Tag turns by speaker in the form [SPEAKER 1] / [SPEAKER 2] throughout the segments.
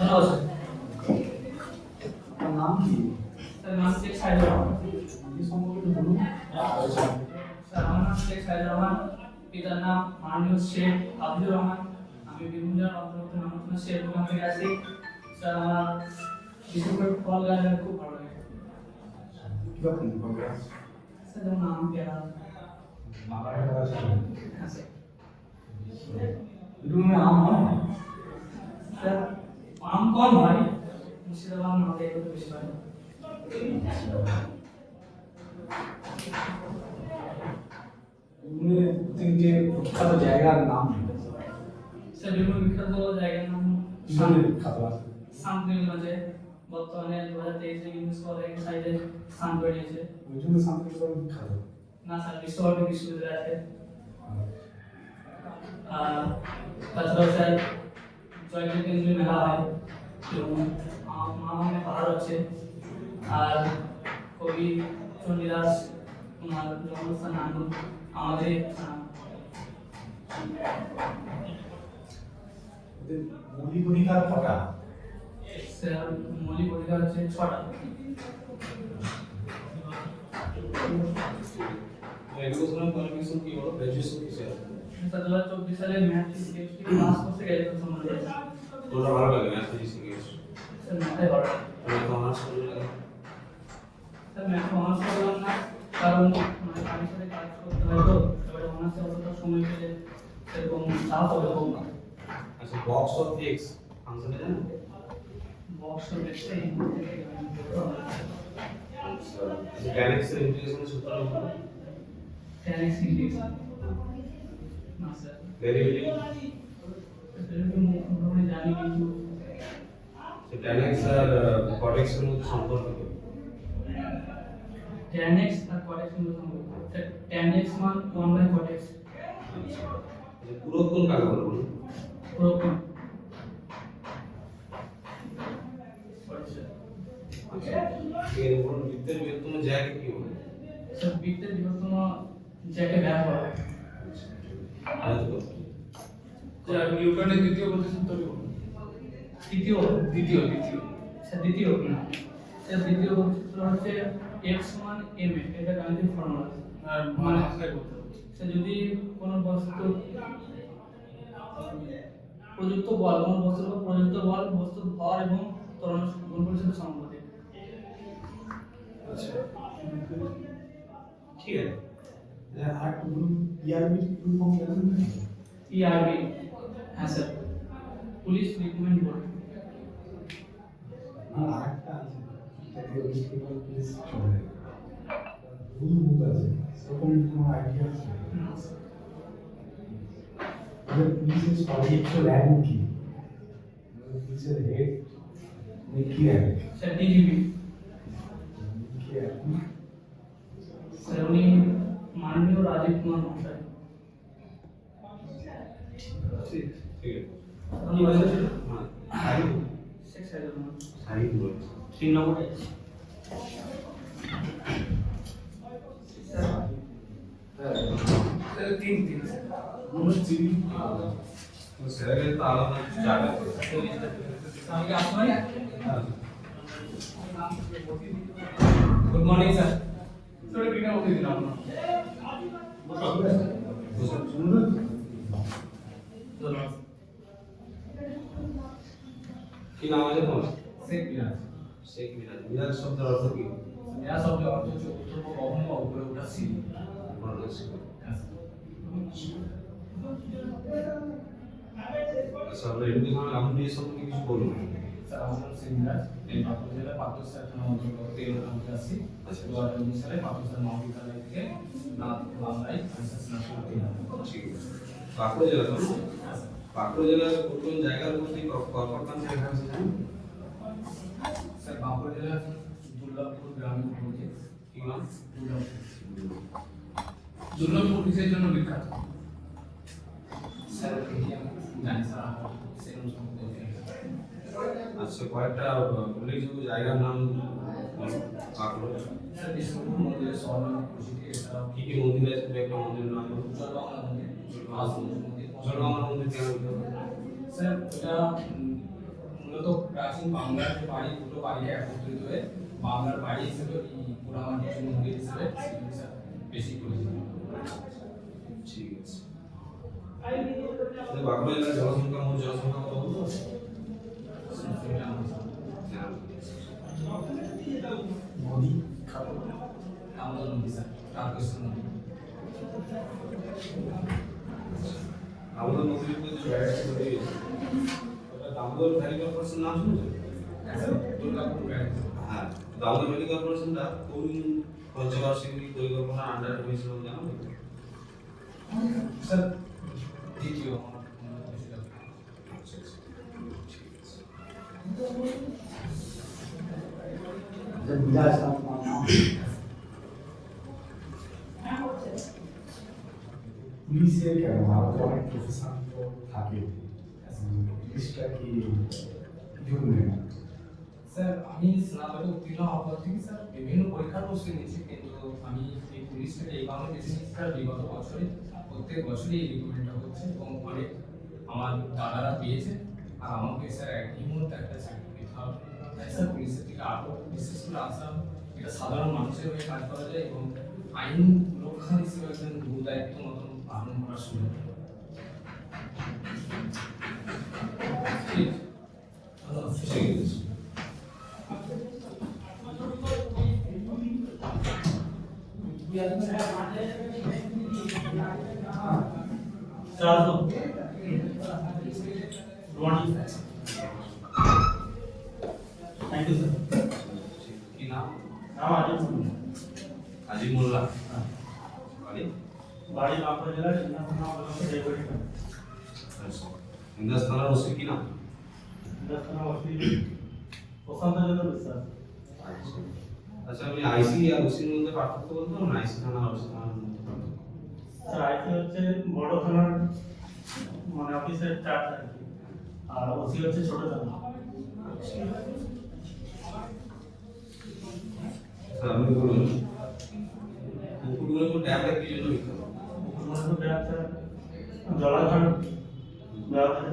[SPEAKER 1] ভালো আছে।
[SPEAKER 2] আপনার নাম কি?
[SPEAKER 1] স্যার নাম শেখ সাইদুর রহমান।
[SPEAKER 2] এই সম্পর্কে বলুন।
[SPEAKER 1] স্যার আমার নাম শেখ সাইদুর রহমান, পিতার নাম মাননীয় শেখ আব্দুর রহমান। আমি বিভিন্ন অন্তর্গত নামখানা শেখ ওখান থেকে আসি। স্যার আমার বিশেষ করে ফল গাছ আমার খুব ভালো লাগে।
[SPEAKER 2] কিরকম হবে?
[SPEAKER 1] স্যার যেমন আম, পেয়ারা।
[SPEAKER 2] মাগাটা গাছ আছে।
[SPEAKER 1] হ্যাঁ স্যার।
[SPEAKER 2] এগুলো আম হয়?
[SPEAKER 1] স্যার আম কম হয়, মুর্শিদাবাদ আমাদের এগুলো বেশি হয়।
[SPEAKER 2] এগুলো তিনটে বিখ্যাত জায়গার নাম।
[SPEAKER 1] স্যার বিভিন্ন বিখ্যাত জায়গার নাম
[SPEAKER 2] কিভাবে বিখ্যাত আছে?
[SPEAKER 1] শান্তিনিকেতনে বর্তমানে 2023 ইউনেস্কো সাইটে স্থান করে নিয়েছে।
[SPEAKER 2] ওই জন্য শান্তিনিকেতন বিখ্যাত।
[SPEAKER 1] না স্যার বিশ্বভারতী বিশ্ববিদ্যালয় আছে। আর তাছাড়াও স্যার জয়পুর কেন্দ্রীয় মেলা হয় এবং মামানে পাহাড় আছে। আর কবি চণ্ডীদাস ওনার জন্মস্থান আমাদের
[SPEAKER 2] ওদের মৌলিক অধিকার কটা?
[SPEAKER 1] স্যার মৌলিক অধিকার হচ্ছে 6টা।
[SPEAKER 2] এডুকেশনাল কোয়ালিফিকেশন কি হলো? গ্র্যাজুয়েশন কিসে আছে?
[SPEAKER 1] স্যার 2024 সালে ম্যাথ ফিজিক্স পাস করতে গেলে সম্বন্ধে
[SPEAKER 2] তোরা ভালো লাগে ম্যাথ ফিজিক্স ইংলিশ?
[SPEAKER 1] স্যার ম্যাথে ভালো লাগে।
[SPEAKER 2] তুমি তো অনার্স করলে লাগে?
[SPEAKER 1] স্যার ম্যাথ অনার্স করলাম না, কারণ মানে কাজের সাথে কাজ করতে হয় তো, এবারে অনার্সে অতটা সময় পেলে সেরকম চাপ হবে হোক না।
[SPEAKER 2] আচ্ছা, বক্স অফ এক্স ফাংশনটা জানো?
[SPEAKER 1] বক্স দেখতে
[SPEAKER 2] আচ্ছা, tan x এর ইন্টিগ্রেশনের সূত্র লিখো।
[SPEAKER 1] tan x ইন্টিগ্রেশন না স্যার,
[SPEAKER 2] ডেরিভেটিভ
[SPEAKER 1] সেটা মোটামুটি জানি কিন্তু
[SPEAKER 2] tan x আর cot x এর মধ্যে সম্পর্ক কি?
[SPEAKER 1] tan x আর cot x এর মধ্যে সম্পর্ক। স্যার tan x মান 1/cot x।
[SPEAKER 2] আচ্ছা, পুরোক্ষণ কাকে বলে বলুন?
[SPEAKER 1] পুরোক্ষণ
[SPEAKER 2] এর উপর বৃত্তের বৃহত্তম জ্যাকে কি বলে?
[SPEAKER 1] স্যার বৃত্তের বৃহত্তম জ্যাকে ব্যাস বলা হয়।
[SPEAKER 2] আচ্ছা,
[SPEAKER 3] স্যার নিউটনের দ্বিতীয় গতির সূত্রটি বলুন।
[SPEAKER 1] দ্বিতীয়
[SPEAKER 3] দ্বিতীয়
[SPEAKER 1] স্যার দ্বিতীয় না স্যার দ্বিতীয় সূত্র হচ্ছে x মান m এ, এটা গাণিতিক ফর্মুলা।
[SPEAKER 3] আর মানে আশাই করতে হবে।
[SPEAKER 1] স্যার যদি কোনো বস্তু প্রযুক্ত বল, কোনো বস্তুর উপর প্রযুক্ত বল বস্তুর ভর এবং ত্বরণ গুণফলের সাথে সমানুপাতিক।
[SPEAKER 2] আচ্ছা, ঠিক আছে। আর বলুন ইআরবি ফুল ফর্ম জানেন?
[SPEAKER 1] ইআরবি, হ্যাঁ স্যার, পুলিশ রিক্রুটমেন্ট বোর্ড।
[SPEAKER 2] আর আরেকটা আছে, এটাকে ওয়েস্ট বেঙ্গল পুলিশ চলে। ভুল বুক আছে, সেরকম কোনো আইডিয়া আছে? আমাদের পুলিশের সর্বোচ্চ র্যাঙ্ক কি? আমাদের পুলিশের হেড কি র্যাঙ্ক?
[SPEAKER 1] Sir DGP.
[SPEAKER 2] কি র্যাঙ্ক?
[SPEAKER 1] স্যার উনি মাননীয় রাজীব কুমার মহাশয়।
[SPEAKER 2] ঠিক আছে।
[SPEAKER 1] কি বলছেন?
[SPEAKER 2] হ্যাঁ,
[SPEAKER 1] শেখ সাইদুর রহমান।
[SPEAKER 2] সাহিদ বলছি।
[SPEAKER 1] 3 নম্বরে স্যার
[SPEAKER 3] স্যার তিন
[SPEAKER 2] মসজিদ স্যারের তো আলাদা জায়গা আছে।
[SPEAKER 1] আমি কি আসমাই? Good morning sir.
[SPEAKER 3] স্যার বিনা গতি দিলাম না।
[SPEAKER 1] ধন্যবাদ।
[SPEAKER 2] কি নাম আছে তোমার?
[SPEAKER 1] শেখ বিরাজ।
[SPEAKER 2] শেখ মিরাজ। মিরাজ শব্দের অর্থ কি?
[SPEAKER 1] মেরা শব্দের অর্থ হচ্ছে উত্তর কখনো বা উপরে ওঠা সিঁড়ি।
[SPEAKER 2] আচ্ছা, আমরা এডুকেশনাল কমিউনিটি সম্পর্কে কিছু বলুন।
[SPEAKER 1] স্যার আমার নাম শেখ বিরাজ। এই পাকুড় জেলার পাকুড় থানা অন্তর্গত তেলুগু আসি। 2019 সালে পাকুড় মহাবিদ্যালয় থেকে বাংলায় স্নাতক উত্তীর্ণ।
[SPEAKER 2] ঠিক আছে। বাঁকুড়া জেলা তো? বাঁকুড়া জেলার কোন জায়গার মধ্যে কর্পোরেশন লেখা আছে জানেন?
[SPEAKER 1] স্যার বাঁকুড়া জেলার দুর্লভপুর গ্রামে পড়ছে।
[SPEAKER 2] কি নাম?
[SPEAKER 3] দুর্লভপুর কিসের জন্য বিখ্যাত?
[SPEAKER 1] স্যার এটি আমি জানি স্যার, আমার সেরকম সম্পর্কে
[SPEAKER 2] আচ্ছা, কয়েকটা উল্লেখযোগ্য জায়গার নাম বলুন। বাঁকুড়া
[SPEAKER 1] স্যার বিষ্ণুপুর মন্দিরের স্বর্ণ প্রসিদ্ধি, এছাড়াও
[SPEAKER 2] কি কি মন্দির আছে? দু একটা মন্দিরের নাম বলুন।
[SPEAKER 1] জলগঙ্গা মন্দির, মন্দির।
[SPEAKER 2] জলগঙ্গা মন্দির কেন বলতে হবে?
[SPEAKER 1] স্যার এটা
[SPEAKER 4] মূলত প্রাচীন বাংলার যে বাড়ি দুটো বাড়িকে একত্রিত হয়ে বাংলার বাড়ি হিসেবে এই পোড়ামাটির মন্দির হিসেবে বেশি পরিচিত।
[SPEAKER 5] ঠিক আছে। বাঁকুড়া জেলার জনসংখ্যা মোট জনসংখ্যা কত বলতো?
[SPEAKER 2] নদী
[SPEAKER 4] আমাদের নদী স্যার, তারকেশ্বর নদী।
[SPEAKER 5] আমাদের নদীর উপরে যে ব্যারাজটা তৈরি হয়েছে ওটা দামোদর ভ্যালি কর্পোরেশন নাম শুনেছেন?
[SPEAKER 4] দুর্গাপুর ব্যারাজ।
[SPEAKER 5] হ্যাঁ, দামোদর ভ্যালি কর্পোরেশনটা কোন পঞ্চবার্ষিকী পরিকল্পনার আন্ডারে হয়েছিল জানো?
[SPEAKER 4] স্যার দ্বিতীয়
[SPEAKER 5] আচ্ছা, আচ্ছা। ঠিক আছে।
[SPEAKER 2] বিলাস আপনার নাম পুলিশের কেন ভারতে অনেক প্রফেশন তো থাকে পুলিশটা কি জন্য
[SPEAKER 4] স্যার আমি স্নাতক উত্তীর্ণ হওয়ার পর থেকে স্যার বিভিন্ন পরীক্ষার প্রস্তুতি নিয়েছি, কিন্তু আমি এই পুলিশটাকে এই কারণে বেছে নিয়েছি স্যার বিগত বছরে প্রত্যেক বছরই এই রিক্রুটমেন্টটা হচ্ছে এবং অনেক আমার দাদারা পেয়েছে আর আমাকে স্যার এই মুহূর্তে একটা চাকরি পেতে হবে। তাই স্যার পুলিশের থেকে আরও বিশেষ করে আসা এটা সাধারণ মানুষের হয়ে কাজ করা যায় এবং আইন রক্ষা হিসেবে একজন গুরু দায়িত্ব মতন পালন করার সুযোগ। ঠিক
[SPEAKER 5] ঠিক আছে।
[SPEAKER 6] Thank you sir.
[SPEAKER 5] কি নাম?
[SPEAKER 6] नाम आजिम
[SPEAKER 5] আজিম মোল্লা। বাড়ি?
[SPEAKER 6] बाड़ी बांकुड़ा जिला नाम डेवरी
[SPEAKER 5] আচ্ছা। ইন্দাস থানার ওসি কি নাম?
[SPEAKER 6] दक्षिण वस्ती वसंत चंद्र विश्वास।
[SPEAKER 5] আচ্ছা। আচ্ছা, আপনি আইসি আর ওসির মধ্যে পার্থক্য বলতে পারবেন? আইসি থানা আর ওসি থানার মধ্যে পার্থক্য?
[SPEAKER 6] স্যার আইসি হচ্ছে বড় থানার মানে অফিসের চার্জ আর কি, আর ওসি হচ্ছে ছোট থানা।
[SPEAKER 5] স্যার আপনি বলুন পুকুরগুলো ড্যামটা কি জন্য বিখ্যাত?
[SPEAKER 6] মনে ব্যাগ স্যার জলাধার ব্যবহার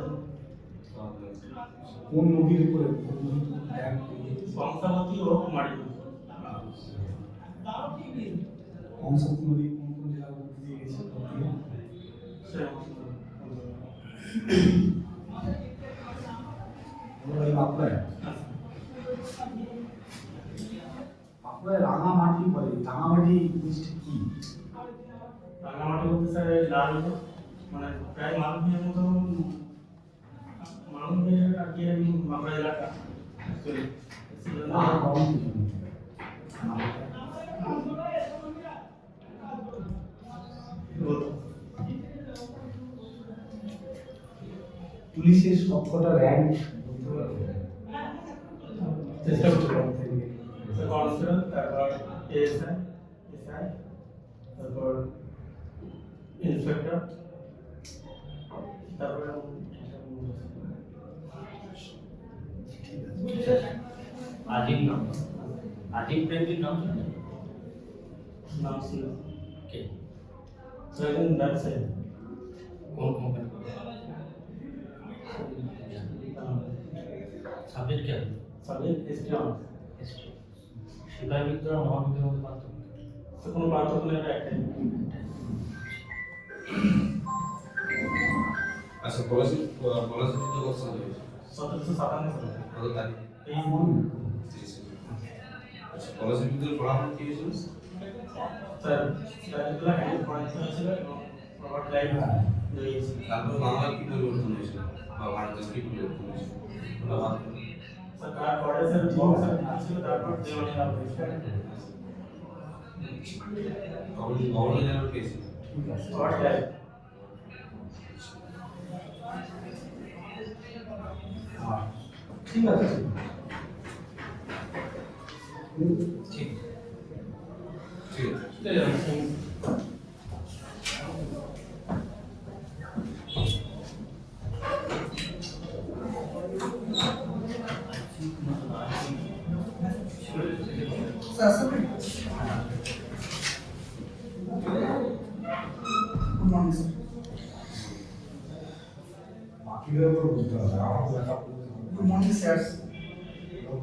[SPEAKER 2] কোন নদীর উপরে ড্যাম
[SPEAKER 6] কংসাবতী ও মাড়ি
[SPEAKER 2] কংসত নদী কোন কোন জেলার মধ্যে দিয়ে গেছে বাঁকুড়ায় বাঁকুড়ায় রাঙামাটি বলে রাঙামাটি জিনিসটা কি?
[SPEAKER 6] রাঙামাটি বলতে স্যার লাল মানে প্রায় মানুষের মতো মানুষের আর কি বাঁকুড়া এলাকা
[SPEAKER 2] পুলিশের সবকটা র্যাঙ্ক
[SPEAKER 6] চেষ্টা করতে কনস্টেবল, তারপর এএসআই, এসআই, তারপর ইন্সপেক্টর, তারপর
[SPEAKER 7] আজিম নাম আজিম প্রেমজির নাম
[SPEAKER 6] নাম ছিল
[SPEAKER 7] কে
[SPEAKER 6] সেকেন্ড ব্যবসায়ী
[SPEAKER 7] কোন কোম্পানি সাবজেক্ট কে
[SPEAKER 6] সাবজেক্ট হিস্ট্রি
[SPEAKER 7] হিস্ট্রি সিপাহী বিদ্রোহ আর মহাবিদ্রোহের মধ্যে পার্থক্য
[SPEAKER 6] তো কোনো পার্থক্য নেই, একটাই।
[SPEAKER 5] আচ্ছা, পলাশি যুদ্ধ কত সালে হয়েছে?
[SPEAKER 6] 1757 সালে
[SPEAKER 5] কত তারিখ?
[SPEAKER 6] এই
[SPEAKER 5] 30 আচ্ছা, পলাশি যুদ্ধের ফলাফল কি হয়েছিল?
[SPEAKER 6] স্যার সিরাজউদ্দৌলা হ্যান্ড পয়েন্ট হয়েছিল এবং রবার্ট ক্লাইভ জয়ী।
[SPEAKER 5] তারপর বাংলার কি পরিবর্তন হয়েছিল বা ভারতের কি পরিবর্তন হয়েছিল ওটা বাদ দিন।
[SPEAKER 6] স্যার তারপরে স্যার বক্সার ছিল, তারপর দেওয়ানি লাভ হয়েছিল।
[SPEAKER 5] গভর্নর জেনারেল কে ছিল?
[SPEAKER 6] Robert Clive.
[SPEAKER 2] ঠিক আছে
[SPEAKER 5] ঠিক ঠিক আছে।
[SPEAKER 2] বাকিদের উপর বুঝতে হবে আমার লেখা পড়তে হবে
[SPEAKER 1] গুড মর্নিং স্যার।
[SPEAKER 2] এরকম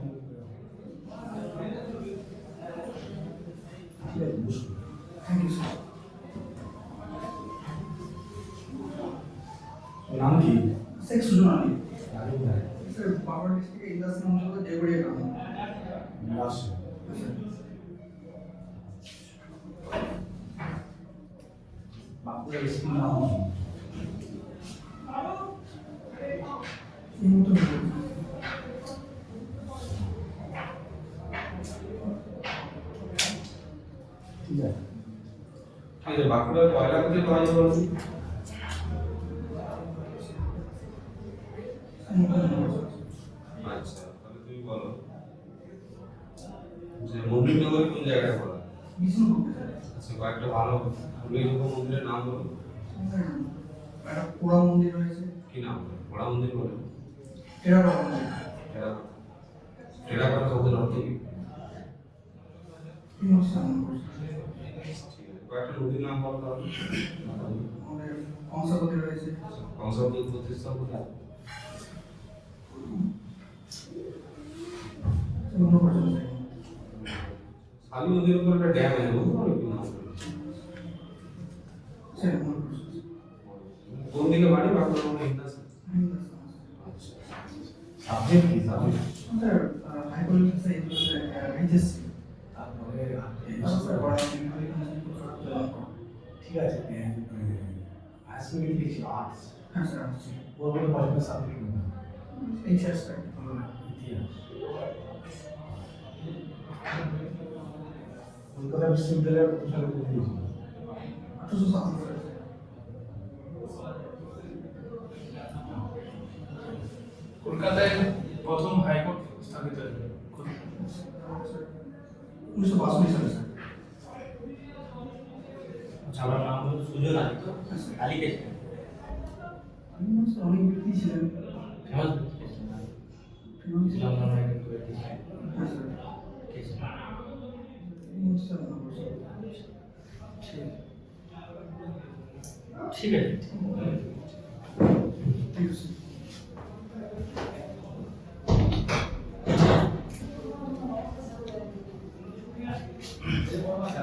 [SPEAKER 2] ঠিক আছে বুঝতে
[SPEAKER 1] থ্যাংক ইউ স্যার।
[SPEAKER 2] নাম কি
[SPEAKER 1] শেখ সুজন আলী।
[SPEAKER 2] আগে কোথায়
[SPEAKER 1] স্যার বাংলা ডিস্ট্রিক্টে ইন্ডাস্ট্রি অঞ্চলে দেবড়িয়া গ্রাম।
[SPEAKER 2] আসে বাঁকুড়া স্কুল নাম কি?
[SPEAKER 1] এই মতো
[SPEAKER 2] ঠিক আছে
[SPEAKER 5] ঠিক আছে, বাঁকুড়ার কয়লা কোথায় পাওয়া যাবে বলুন? আচ্ছা, তাহলে তুমি বলো যে মন্দিরনগর কোন জায়গাটা বলো?
[SPEAKER 1] বিষ্ণুপুর।
[SPEAKER 5] আচ্ছা, কয়েকটা ভালো উল্লেখযোগ্য মন্দিরের নাম বলো।
[SPEAKER 1] একটা পোড়া মন্দির রয়েছে,
[SPEAKER 5] কি নাম? বড় মন্দির বলে।
[SPEAKER 1] টেরাকোটা মন্দির।
[SPEAKER 5] টেরাকোটা শব্দের অর্থ কি?
[SPEAKER 1] এই হচ্ছে আমার কোর্স।
[SPEAKER 5] ঠিক আছে, কয়েকটা নদীর নাম বলো তাহলে।
[SPEAKER 1] আমাদের কংসাবতী রয়েছে।
[SPEAKER 5] কংসাবতী প্রতিষ্ঠা কোথায়?
[SPEAKER 1] অন্য পর্যন্ত
[SPEAKER 5] শালী নদীর উপর একটা ড্যাম আছে, বলতে পারো কি নাম?
[SPEAKER 1] স্যার আমার কোর্স।
[SPEAKER 5] কোন দিকে বাড়ি? বাঁকুড়া মনে ইন্ডাস্ট্রি। আচ্ছা,
[SPEAKER 2] সাবজেক্ট কি subject
[SPEAKER 1] sir high quality HSC.
[SPEAKER 2] তারপরে
[SPEAKER 1] স্যার বড়
[SPEAKER 2] ঠিক আছে হাই স্কুলে লিখছি আর্টস
[SPEAKER 1] হ্যাঁ স্যার আসছি।
[SPEAKER 2] ওর মধ্যে পছন্দের সাবজেক্ট না
[SPEAKER 1] এইচএস স্যার।
[SPEAKER 2] ইতিহাস কলকাতা বিশ্ববিদ্যালয়ের কত সালে পড়িয়েছিল
[SPEAKER 1] 1877
[SPEAKER 3] কলকাতায় প্রথম হাইকোর্ট স্থাপিত হয়েছিল।
[SPEAKER 1] 1962 সালে স্যার।
[SPEAKER 7] আচ্ছা, আমার নাম হলো সুজন আলী তো আলী কে
[SPEAKER 1] আমি স্যার অনেক ব্যক্তি ছিলেন।
[SPEAKER 7] ফেমাস ইসলাম নামে একজন ব্যক্তি ছিলেন।
[SPEAKER 1] হ্যাঁ স্যার।
[SPEAKER 7] কে ছিলেন?
[SPEAKER 1] এই হচ্ছে স্যার আমার কোর্স।
[SPEAKER 7] ঠিক আছে।
[SPEAKER 1] Thank you sir.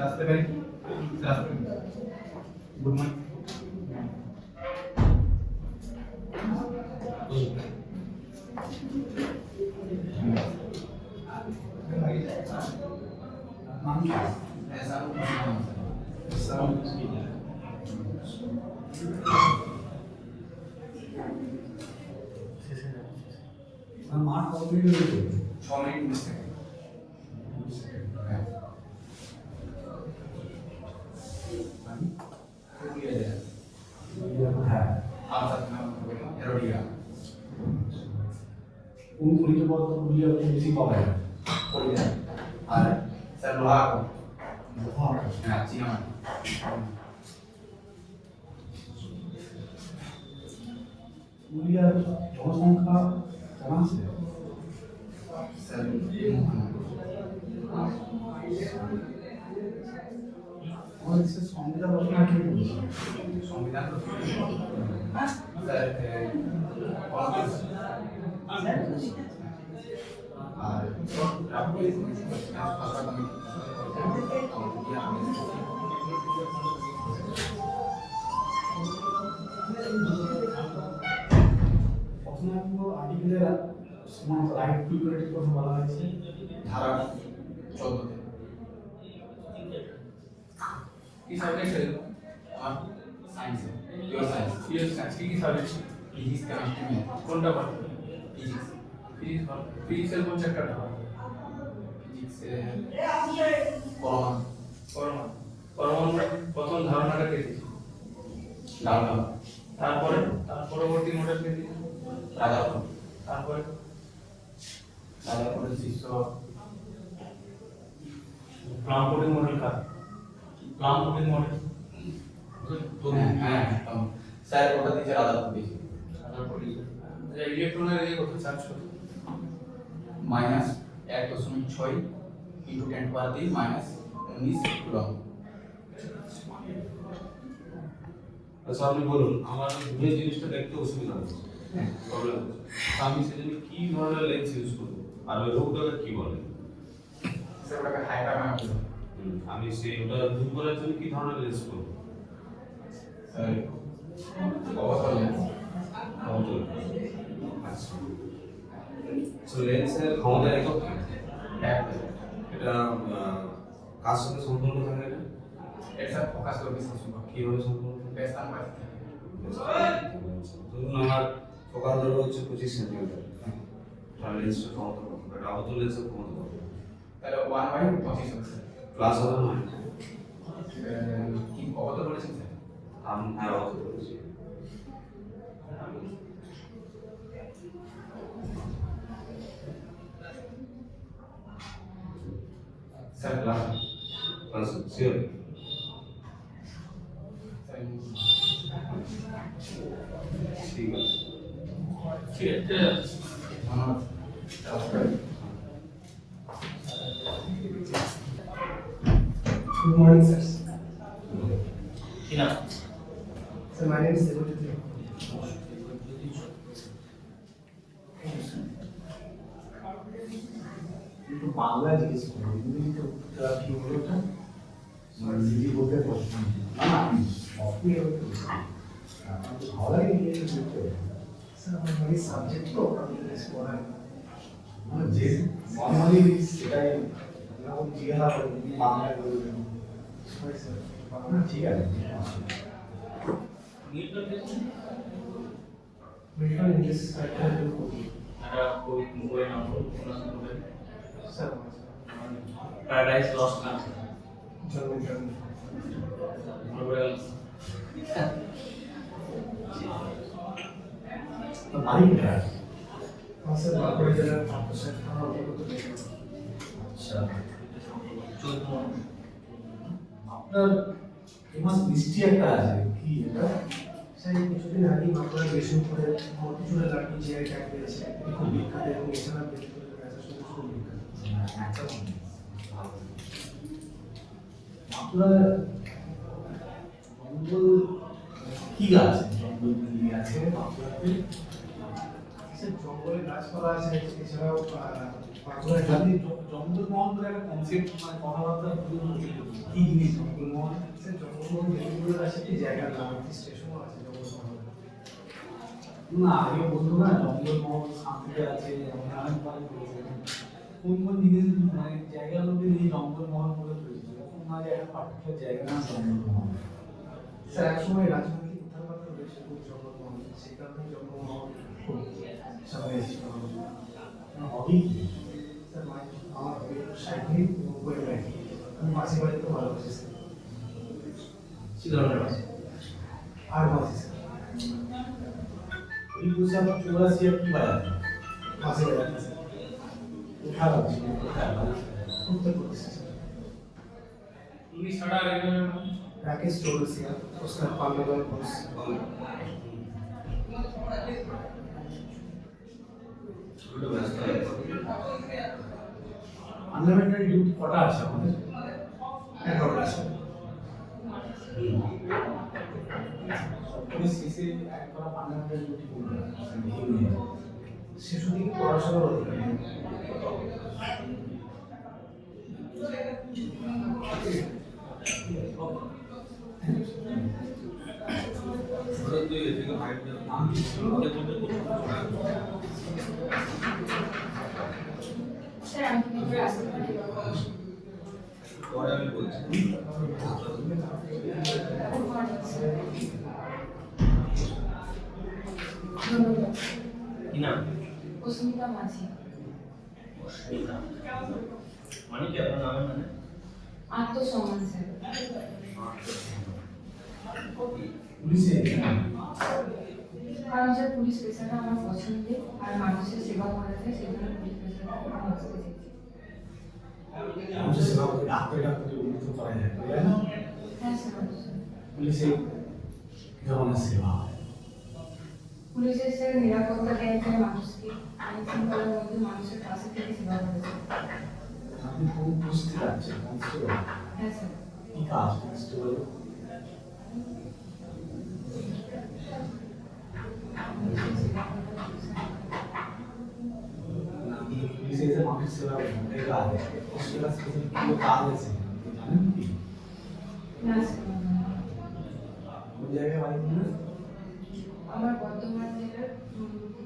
[SPEAKER 4] আসতে পারি গুড মর্নিং
[SPEAKER 2] নাম কি মাঠ কত মিনিট হয়েছে
[SPEAKER 4] 6 মিনিট মিস থাকে
[SPEAKER 2] কোথায়
[SPEAKER 4] এরোডিয়া
[SPEAKER 2] কোন খনিজ পদার্থ পুরুলিয়া বেশি পাওয়া যায়
[SPEAKER 4] আর স্যার লোহা
[SPEAKER 2] লোহা
[SPEAKER 4] হ্যাঁ চিনামাটি
[SPEAKER 2] পুরুলিয়ার জনসংখ্যা জানা আছে
[SPEAKER 4] স্যার এই মুখে
[SPEAKER 2] আমাদের দেশের সংবিধান রচনা কে করেছে
[SPEAKER 4] সংবিধান স্যার কংগ্রেস আর ভাষা
[SPEAKER 2] প্রথম আর্টিকেলের সমান রাইট টু ইকুয়ালিটির কথা বলা হয়েছে
[SPEAKER 4] ধারা 14
[SPEAKER 3] কি সাবজেক্ট ছিল?
[SPEAKER 4] আমার science pure science
[SPEAKER 3] CS science কি সাবজেক্ট ছিল?
[SPEAKER 4] ফিজিক্স কেমিস্ট্রি ম্যাথ
[SPEAKER 3] কোনটা পড়ো?
[SPEAKER 4] ফিজিক্স
[SPEAKER 3] ফিজিক্সের কোন চ্যাপ্টারটা?
[SPEAKER 4] ফিজিক্সে পরমাণু
[SPEAKER 3] পরমাণুর প্রথম ধারণাটা কে দিয়েছিল?
[SPEAKER 4] ডালমা
[SPEAKER 3] তারপরে তার পরবর্তী মডেল কে দিয়েছিল?
[SPEAKER 4] রাদারফোর্ড
[SPEAKER 3] তারপরে
[SPEAKER 4] রাদারফোর্ডের শিষ্য
[SPEAKER 7] প্লাম কোডিং মডেল কার? প্লাম কোডিং মডেল
[SPEAKER 4] হ্যাঁ স্যার ওটা দিয়েছে রাদারফোর্ড দিয়েছে
[SPEAKER 3] ইলেকট্রনের এই কত চার্জ কত?
[SPEAKER 4] -1.6 × 10⁻³ -19 কুলম্ব
[SPEAKER 5] আচ্ছা, আপনি বলুন, আমার এই জিনিসটা দেখতে অসুবিধা হচ্ছে।
[SPEAKER 2] হ্যাঁ
[SPEAKER 5] প্রবলেম হচ্ছে। তো আমি সেজন্য কি ধরনের লেন্স ইউজ করবো আর ওই রোগটাকে কি বলে?
[SPEAKER 4] স্যার ওটাকে হাইপারমাইওপিয়া।
[SPEAKER 5] আমি সেই ওটা দূর করার জন্য কি ধরনের লেন্স করবো?
[SPEAKER 4] স্যার অবতল লেন্স।
[SPEAKER 5] আচ্ছা, তো লেন্সের ক্ষমতা একক কি? এটা কার সাথে সম্পর্ক থাকে এটা?
[SPEAKER 4] এর স্যার ফোকাস করবে সম্পর্ক
[SPEAKER 5] কিভাবে সম্পর্ক থাকে?
[SPEAKER 4] বেস্ট আনবাইস।
[SPEAKER 5] ধরুন আমার ফোকাল দৈর্ঘ্য হচ্ছে 25 সেন্টিমিটার, তাহলে লেন্সের ক্ষমতা কত? এটা আবদ্ধ লেন্সের ক্ষমতা কত?
[SPEAKER 4] তাহলে 1/25 হবে স্যার।
[SPEAKER 5] প্লাস হবে না?
[SPEAKER 4] কি অবতল বলেছেন স্যার?
[SPEAKER 5] আমি হ্যাঁ আবদ্ধ করেছি।
[SPEAKER 4] Sir plus.
[SPEAKER 5] Plus sure?
[SPEAKER 4] Sir
[SPEAKER 5] ঠিক আছে।
[SPEAKER 3] ঠিক আছে
[SPEAKER 4] ধন্যবাদ।
[SPEAKER 2] Good morning, sir.
[SPEAKER 7] কি না
[SPEAKER 2] Sir, my name is Devojit. একটু বাংলা জিজ্ঞেস করবো, ইংরেজিতে উত্তরটা কি হলো ওটা? মানে ইংরেজি বলতে প্রশ্ন না না আমি অফিসে ভালো লাগে ইংরেজি বলতে। স্যার আমার মানে সাবজেক্ট তো আমি ইংলিশ পড়াই মানে যে নর্মালি সেটাই এরকম জিজ্ঞাসা করে বাংলায় বলবেন সরি স্যার বাংলা ঠিক আছে
[SPEAKER 7] মিল্টন
[SPEAKER 2] মিল্টন ইংলিশ একটা করি
[SPEAKER 7] একটা বইয়ের নাম বলুন
[SPEAKER 2] স্যার
[SPEAKER 7] প্যারাডাইস লস্ট না
[SPEAKER 2] জন্ম বাড়িটা স্যার বাঁকুড়া জেলার পাঁচশো থানা অন্তর্গত।
[SPEAKER 7] আচ্ছা
[SPEAKER 2] আপনার ফেমাস মিষ্টি একটা আছে কি এটা? স্যার এই কিছুদিন আগে বাঁকুড়ার বেসনপুরে মতিচুরের লাড্ডু চেয়ার ট্যাগ পেয়েছে, এটি খুব বিখ্যাত এবং এছাড়া বেসনপুরের কাছে শুধু খুব বিখ্যাত। বাঁকুড়ার জঙ্গল কি গাছ জঙ্গল কি আছে বাঁকুড়াতে? স্যার জঙ্গলে গাছপালা আছে, এছাড়াও বাঁকুড়ার যদি জঙ্গলমহল বলে একটা কনসেপ্ট মানে কথাবার্তা কি জিনিস জঙ্গলমহল? স্যার জঙ্গলমহল বেলুড়ের আছে একটি জায়গার নাম, একটি স্টেশনও আছে জঙ্গলমহল। না আগে বলতো না জঙ্গলমহল শান্তিতে আছে অনেকবার কোন কোন জিনিস মানে জায়গার মধ্যে এই জঙ্গলমহল বলে পরিচিত, এরকম না যে একটা পার্টিকুলার জায়গা না জঙ্গলমহল। স্যার একসময় রাজনৈতিক কথাবার্তা রয়েছে খুব জঙ্গলমহল, সেই কারণে জঙ্গলমহল খুব সামনে এসেছিল। হবি কি? স্যার আমার হবি সাইক্লিং এবং বই রাইটিং। আমি মাসি বাড়িতে ভালোবাসি স্যার।
[SPEAKER 7] কি ধরনের আছে
[SPEAKER 2] আর মাসি স্যার এই বুঝে আমার 84 আর কি বাড়া মাসি বাড়িতে স্যার কোথায় আছে কোথায় উত্তর প্রদেশ স্যার।
[SPEAKER 3] ইংলিশ ছাড়া আর একজনের নাম?
[SPEAKER 2] রাকেশ চৌরসিয়া, ওস্তাদ পান্ডবল ঘোষ।
[SPEAKER 5] ওটা ব্যস্ত হয়ে পড়ে।
[SPEAKER 2] পার্লামেন্টারি ডিউটি কটা আছে আমাদের? 11টা আছে। সবথেকে শেষে একবার পার্লামেন্টারি ডিউটি করবে শিশু দিকে পড়াশোনার অধিকার নেই।
[SPEAKER 5] ওটা তুই এদিকে হাইট দে নাম দিচ্ছিস ওটা বলতে
[SPEAKER 8] স্যার আমি কি ভিতরে আসতে পারি?
[SPEAKER 5] পরে আমি বলছি।
[SPEAKER 8] ধন্যবাদ।
[SPEAKER 7] কি নাম
[SPEAKER 8] অস্মিতা মাঝি।
[SPEAKER 7] অস্মিতা মানে কি আপনার নামের মানে
[SPEAKER 8] আত্মসম্মান স্যার।
[SPEAKER 2] পুলিশে
[SPEAKER 8] কারণ স্যার পুলিশ পেশাটা আমার পছন্দের আর মানুষের সেবা করা যায় সেজন্য পুলিশ পেশাটা আমি আসতে চেয়েছি।
[SPEAKER 2] মানুষের সেবা করে ডাক্তার ডাক্তার উন্নত করা যায় তাই না?
[SPEAKER 8] হ্যাঁ স্যার অবশ্যই।
[SPEAKER 2] পুলিশে কি ধরনের সেবা হয়?
[SPEAKER 8] পুলিশের স্যার নিরাপত্তা দেয় যায় মানুষকে, আইন শৃঙ্খলার মধ্যে মানুষের পাশে থেকে সেবা করে যায়।
[SPEAKER 2] আপনি কোন পোস্টে যাচ্ছেন? কনস্টেবল?
[SPEAKER 8] হ্যাঁ স্যার।
[SPEAKER 2] কি কাজ কনস্টেবল?
[SPEAKER 8] মানুষের সেবা করে
[SPEAKER 2] যে মানুষ সেবা করে কাজ সেটা স্পেসিফিক কাজ আছে জানেন কি
[SPEAKER 8] না স্যার
[SPEAKER 2] কোন জায়গায় বাড়ি দিলেন
[SPEAKER 8] আমার বর্তমান জেলার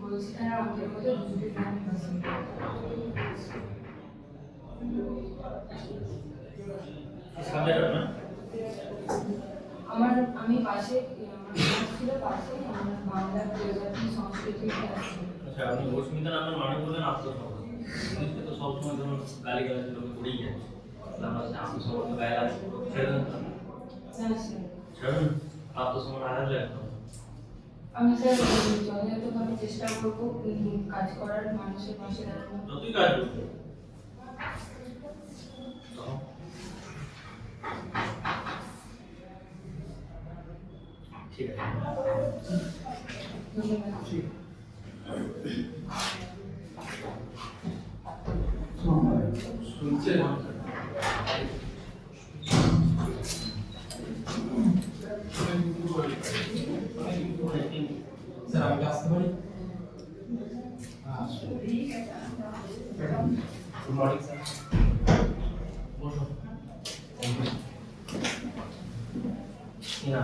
[SPEAKER 8] বলছি থানার অন্তর্গত দুটি গ্রাম বাসিন্দা।
[SPEAKER 7] সাজানো না
[SPEAKER 8] আমি পাশে আমার class ছিল পাশে আমার বাংলা প্রজাতি সংস্কৃতি আছে।
[SPEAKER 7] আচ্ছা আপনি অস্মিতা নামের মানুষ বললেন আত্মসমর্পণ পুলিশকে তো সবসময় ধরুন গালি গালাজ লোকে করেই যাচ্ছে আমরা আত্মসমর্পণ গায়ে লাগে ছেড়ে দেন
[SPEAKER 8] না স্যার
[SPEAKER 7] ছেড়ে আত্মসমর্পণ আগে একদম
[SPEAKER 8] আমি স্যার যথাযথভাবে চেষ্টা করবো কাজ করার মানুষের পাশে দাঁড়ানো।
[SPEAKER 7] যতই কাজ করবে ঠিক আছে
[SPEAKER 8] ধন্যবাদ।
[SPEAKER 2] শুনছেন
[SPEAKER 4] স্যার আমি আসতে পারি? Good morning sir. বসুন। না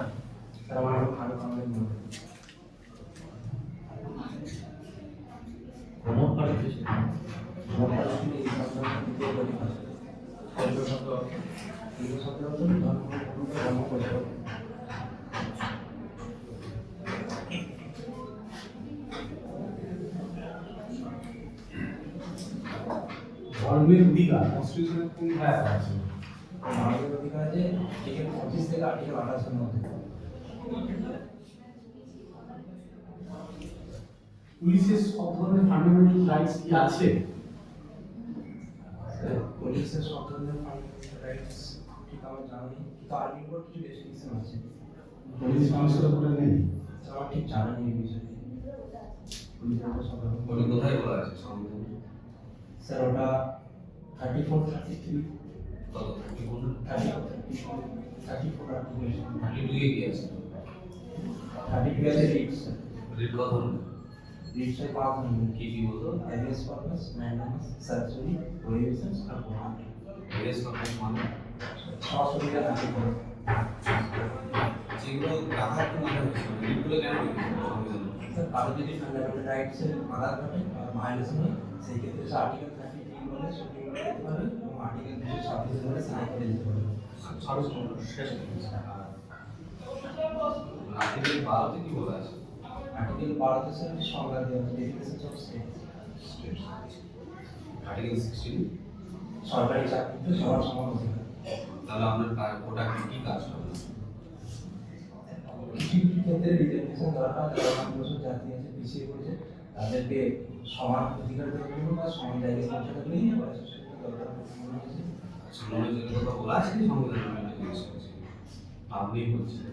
[SPEAKER 4] স্যার আমার একটু ভালো কামড়ে দিন।
[SPEAKER 7] ভ্রমণ করে কিছু
[SPEAKER 2] ধর্মের অধিকার কনস্টিটিউশনে কোন ধারা আছে
[SPEAKER 4] মানবের অধিকার যে আর্টিকেল 25 থেকে আর্টিকেল 28 এর মধ্যে।
[SPEAKER 2] পুলিশের সব ধরনের ফান্ডামেন্টাল রাইটস কি আছে
[SPEAKER 4] পুলিশের সব ধরনের ফান্ডামেন্টাল রাইটস ঠিক আমার জানা নেই, কিন্তু আর্মির উপর কিছু রেস্ট্রিকশন আছে।
[SPEAKER 2] পুলিশ মানুষের উপরে নেই
[SPEAKER 4] আমার ঠিক জানা নেই এই বিষয়ে। পুলিশের উপর সব রকম
[SPEAKER 5] ওটা কোথায় বলা আছে সংবিধানে
[SPEAKER 4] স্যার ওটা 34 33
[SPEAKER 5] কত 34
[SPEAKER 4] 34 আর্টিকেল
[SPEAKER 5] 32 এ কি আছে
[SPEAKER 4] 32 এর রিটস
[SPEAKER 5] রিড কত ধরনের
[SPEAKER 4] রিটস এর পাঁচ ধরনের
[SPEAKER 5] কি কি বলতো
[SPEAKER 4] হাইয়েস্ট পারপাস ম্যান্ডেটস সার্জারি প্রহিবিশনস আর কোন
[SPEAKER 5] রেস পারপাস মানে
[SPEAKER 4] সরাসরিটা থাকে করে
[SPEAKER 5] যেগুলো রাখার তো মানে হচ্ছে রিডগুলো কেন সংবিধানে
[SPEAKER 4] স্যার কারো যদি ফান্ডামেন্টাল রাইটস এর আঘাত ঘটে বা ভায়োলেশন হয় সেই ক্ষেত্রে সে আর্টিকেল 33 বলে সুপ্রিম কোর্টে যেতে পারে এবং আর্টিকেল 226 বলে সাইন করে দিতে পারে।
[SPEAKER 5] আরো শেষ আর্টিকেল 12 তে কি বলা আছে
[SPEAKER 4] আর্টিকেল 12 তে স্যার সংজ্ঞা দেওয়া আছে ডেফিনেশন অফ স্টেট।
[SPEAKER 5] আর্টিকেল 16
[SPEAKER 4] সরকারি চাকরিতে সবার সমান অধিকার।
[SPEAKER 5] তাহলে আমরা ওটা কি কাজ করব
[SPEAKER 4] কিছু কিছু ক্ষেত্রে রিজার্ভেশন দরকার, যারা মানুষের জাতি আছে পিছিয়ে পড়েছে তাদেরকে সমান অধিকার দেওয়ার জন্য বা সমান জায়গায় পৌঁছাতে গেলে দরকার মনে হয়েছে।
[SPEAKER 5] মনোযোগের কথা বলা আছে কি সংবিধানে আপনি বলছেন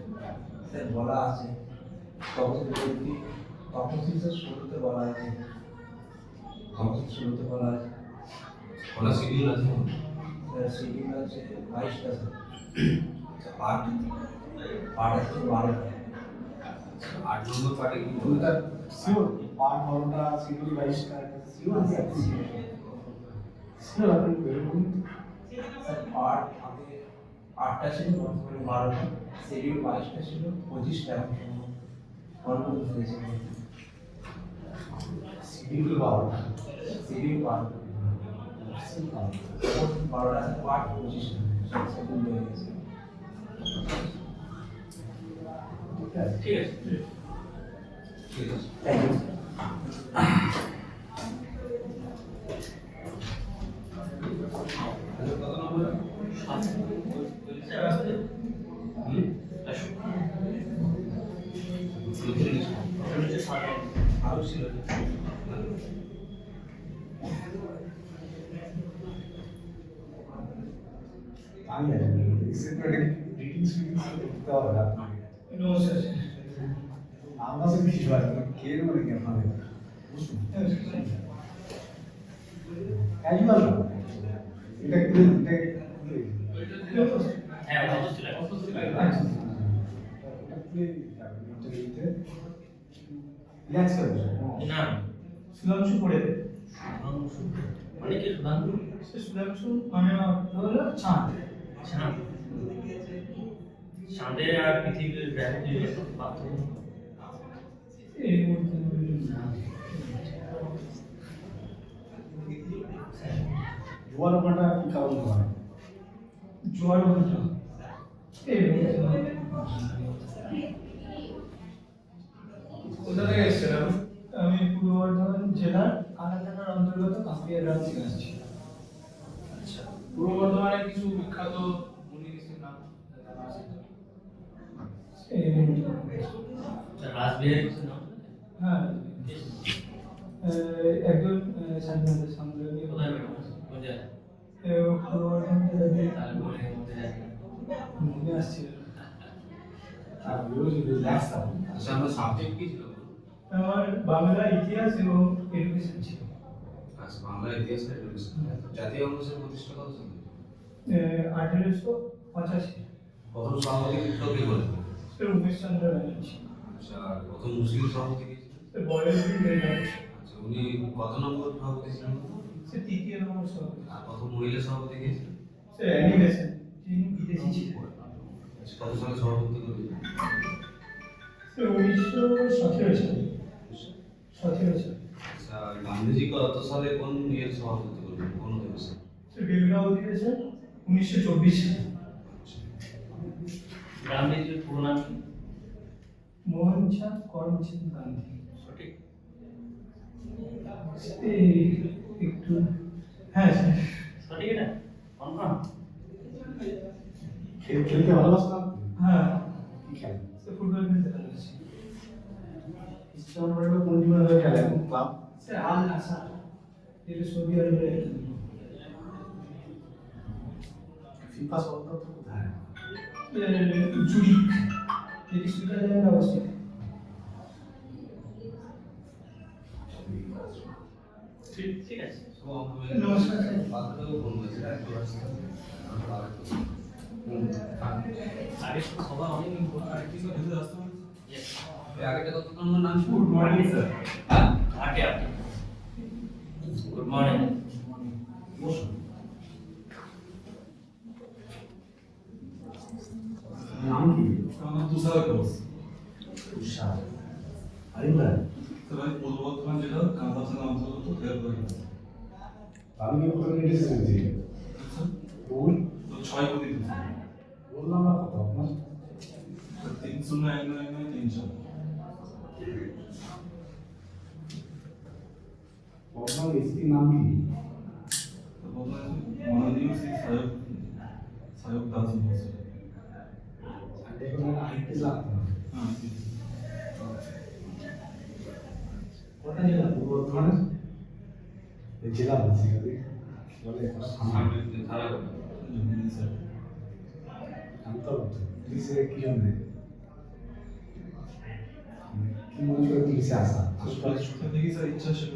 [SPEAKER 4] স্যার বলা আছে তফসিল স্যার শুরুতে বলা আছে, তফসিল শুরুতে বলা আছে
[SPEAKER 5] ওটা শিডিউল আছে
[SPEAKER 4] স্যার শিডিউল আছে 22টা স্যার,
[SPEAKER 5] পার্ট
[SPEAKER 4] পার্ট আছে 12টা।
[SPEAKER 5] 8 নম্বর পার্টে কি
[SPEAKER 2] তুমি তার শিওর পার্ট হলটা শিডিউল 22টা শিওর আছে শিওর আপনি বেরোবেন
[SPEAKER 4] স্যার পার্ট আগে 8টা ছিল বর্তমানে 12টা, শিডিউল 22টা ছিল 25টা কনফার্ম হয়েছে
[SPEAKER 2] শিডিউল 12টা
[SPEAKER 4] শিডিউল 12টা আছে পার্ট 25টা সেকেন্ড হয়ে গেছে।
[SPEAKER 2] ঠিক আছে
[SPEAKER 7] ঠিক আছে
[SPEAKER 5] ঠিক আছে
[SPEAKER 4] থ্যাংক ইউ
[SPEAKER 5] কত নম্বর আরো ছিল
[SPEAKER 2] আমি জানি সেক্রেটারি রিটিংস করতে হবে না
[SPEAKER 3] নমস্কার
[SPEAKER 2] আমরা সব কিছু আছে কে মানে কি আপনাদের ক্যাজুয়াল এটা কি
[SPEAKER 7] হ্যাঁ অবশ্যই
[SPEAKER 2] রিল্যাক্স করে
[SPEAKER 7] না
[SPEAKER 6] শিলাংশু পড়ে
[SPEAKER 7] শুভ্র মানে কি সুধাংশু?
[SPEAKER 1] সে সুধাংশু মানে অর্থ হলো চাঁদ।
[SPEAKER 7] চাঁদ। চাঁদের আর পৃথিবীর গ্র্যাভিটির পার্থক্য
[SPEAKER 1] এই মুহূর্তে
[SPEAKER 2] জোয়ার ওখানটা কি কারণ হয়?
[SPEAKER 1] জোয়ার ভাটা এই মুহূর্তে
[SPEAKER 3] কোথা থেকে এসেছেন আপনি?
[SPEAKER 1] আমি পূর্ব বর্ধমান জেলার কালা থানার অন্তর্গত কাঁপিয়া গ্রাম থেকে আসছি।
[SPEAKER 3] আচ্ছা, পূর্ব বর্ধমানের কিছু বিখ্যাত মুনি ঋষির নাম জানা আছে তো?
[SPEAKER 1] এই মুহূর্তে
[SPEAKER 7] রাসবিহারী কিছু নাম?
[SPEAKER 1] হ্যাঁ একজন স্বাধীনতা সংগ্রামী
[SPEAKER 7] কোথায় বেরোবো? কোন জায়গায়?
[SPEAKER 1] পূর্ব বর্ধমান জেলা দিয়ে
[SPEAKER 7] তাহলে বলে মধ্যে যায় না।
[SPEAKER 1] মনে আসছিল।
[SPEAKER 2] আর বিরোধী রাস্তা
[SPEAKER 5] আচ্ছা আমরা সাবজেক্ট কি ছিল?
[SPEAKER 1] আমার বাংলা ইতিহাস এবং এডুকেশন ছিল।
[SPEAKER 5] আচ্ছা বাংলা ইতিহাস আর এডুকেশন। জাতীয় কংগ্রেসের প্রতিষ্ঠা কত সালে?
[SPEAKER 1] 1885
[SPEAKER 5] প্রথম সভাপতি কে বলেন?
[SPEAKER 1] উমেশচন্দ্র ব্যানার্জি।
[SPEAKER 5] আচ্ছা আর প্রথম মুসলিম সভাপতি কে ছিলেন?
[SPEAKER 1] বয়োজ্যেষ্ঠ ব্যানার্জি।
[SPEAKER 5] আচ্ছা উনি কত নম্বর সভাপতি ছিলেন?
[SPEAKER 1] সে তৃতীয় নম্বর সভাপতি।
[SPEAKER 5] আর প্রথম মহিলা সভাপতি কে ছিলেন?
[SPEAKER 1] সে অ্যানিমেশন যিনি বিদেশি ছিলেন।
[SPEAKER 5] আচ্ছা, কত সালে সভাপতি করলেন?
[SPEAKER 1] সে 1917 সালে। 17 সালে।
[SPEAKER 5] আচ্ছা গান্ধীজি কত সালে কোন ইয়ের সভাপতি করলেন? কোন অধিবেশন?
[SPEAKER 1] সে বেলগাঁও অধিবেশন 1924 সালে।
[SPEAKER 7] গান্ধীজির পুরো নাম কি?
[SPEAKER 1] মোহনচাঁদ করমচাঁদ গান্ধী।
[SPEAKER 7] সঠিক?
[SPEAKER 1] এই একটু হ্যাঁ স্যার।
[SPEAKER 7] সঠিক এটা? কনফার্ম?
[SPEAKER 2] খেলতে ভালোবাসেন আপনি?
[SPEAKER 1] হ্যাঁ
[SPEAKER 2] কি খেলেন?
[SPEAKER 1] সে ফুটবল খেলতে ভালোবাসি।
[SPEAKER 2] ক্রিশ্চিয়ানো রোনাল্ডো কোন টিমের হয়ে খেলেন? ক্লাব?
[SPEAKER 1] সে আল নাসার যেটা সৌদি আরবের একটা team।
[SPEAKER 2] ফিফা সদর দপ্তর কোথায়?
[SPEAKER 1] জুরিক যেটি সুইজারল্যান্ডে অবস্থিত।
[SPEAKER 7] ঠিক ঠিক আছে।
[SPEAKER 1] নমস্কার স্যার।
[SPEAKER 7] আগে তো সবার অনেক
[SPEAKER 5] আগেটা কত নম্বর নাম ছিল?
[SPEAKER 2] Good morning sir.
[SPEAKER 7] আগে আপনি গুড মর্নিং।
[SPEAKER 2] বসুন। নাম কি?
[SPEAKER 3] আমার নাম তুষার ঘোষ।
[SPEAKER 2] তুষার। আরিফুল্লাহ।
[SPEAKER 3] স্যার আমি পূর্ব বর্ধমান জেলার কাঁথা থানা অন্তর্গত দেববাড়ি।
[SPEAKER 2] আমি কি প্রথমে ডিসিশন দিই? ভুল।
[SPEAKER 3] তো 6 কোটি দিন।
[SPEAKER 2] বললাম না কত আপনার?
[SPEAKER 3] 301993
[SPEAKER 2] বর্তমান এসপির নাম কি?
[SPEAKER 3] তো বর্তমানে মাননীয় শ্রী সায়ক দাস মহাশয়।
[SPEAKER 2] এখন আইপিএস লাগতে হবে।
[SPEAKER 3] হ্যাঁ
[SPEAKER 2] কটা জেলা পূর্ব বর্ধমানের? এই জেলা বলছি বলে
[SPEAKER 5] সামনে ধারা কথা।
[SPEAKER 3] স্যার
[SPEAKER 2] জানতে হবে তো পুলিশে কি জন্য কি মনে করে পুলিশে আসা?
[SPEAKER 3] ছোট থেকেই স্যার ইচ্ছা ছিল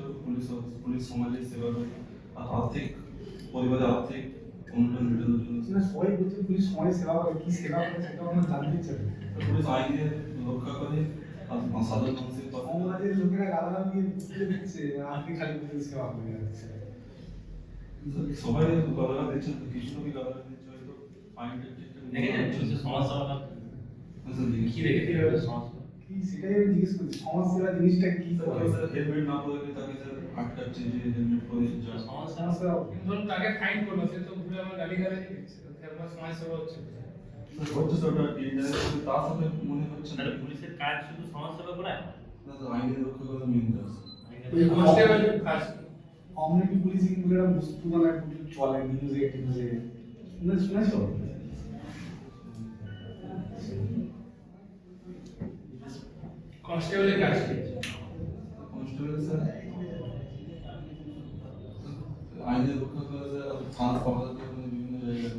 [SPEAKER 3] পুলিশ সমাজের সেবা করে আর আর্থিক পরিবারের আর্থিক অনুদান মেটানোর জন্য।
[SPEAKER 2] না সবাই বলছে পুলিশ সমাজে সেবা করে, কি সেবা করে সেটা আমার জানতে ইচ্ছে করে।
[SPEAKER 3] পুলিশ আইনের রক্ষা করে আর সাধারণ মানুষের
[SPEAKER 2] সমাজের লোকেরা গালাগাল দিয়ে বুঝতে দিচ্ছে আপনি খালি পুলিশ সেবা করে যাচ্ছে।
[SPEAKER 3] সবাই গালাগাল দিচ্ছেন, কিছু লোকই গালাগাল দিচ্ছে হয়তো আইনটা
[SPEAKER 7] দেখেছেন সমাজ সেবা কি
[SPEAKER 3] কি
[SPEAKER 7] দেখেছেন সমাজ সেবা?
[SPEAKER 2] কি সেটাই আমি জিজ্ঞেস করছি, সমাজ সেবা জিনিসটা কি করে?
[SPEAKER 3] হেলমেট না পরে তাকে স্যার আটকাচ্ছে যে হেলমেট পরে যা
[SPEAKER 7] সমাজ
[SPEAKER 2] সমাজ
[SPEAKER 7] সেবা
[SPEAKER 2] সেবা
[SPEAKER 3] ধরুন তাকে ফাইন করলো, সে তো ঘুরে আমার গালি গালাজি দিচ্ছে, তাতে আমার সমাজ সেবা হচ্ছে হচ্ছে তো ওটা ইনডাইরেক্ট তার সাথে মনে হচ্ছে না
[SPEAKER 7] তাহলে পুলিশের কাজ শুধু সমাজ সেবা করা?
[SPEAKER 3] আইনের রক্ষা করা মেন কাজ।
[SPEAKER 1] কনস্টেবলের কাজ।
[SPEAKER 2] কমিউনিটি পুলিশিং বলে একটা বস্তু মানে চলে নিউজে টিভিতে শুনেছো?
[SPEAKER 1] কনস্টেবলের কাজ কি?
[SPEAKER 3] কনস্টেবল স্যার আইনের রক্ষা করা যায় আর থানা পাহাড়ে বিভিন্ন জায়গায়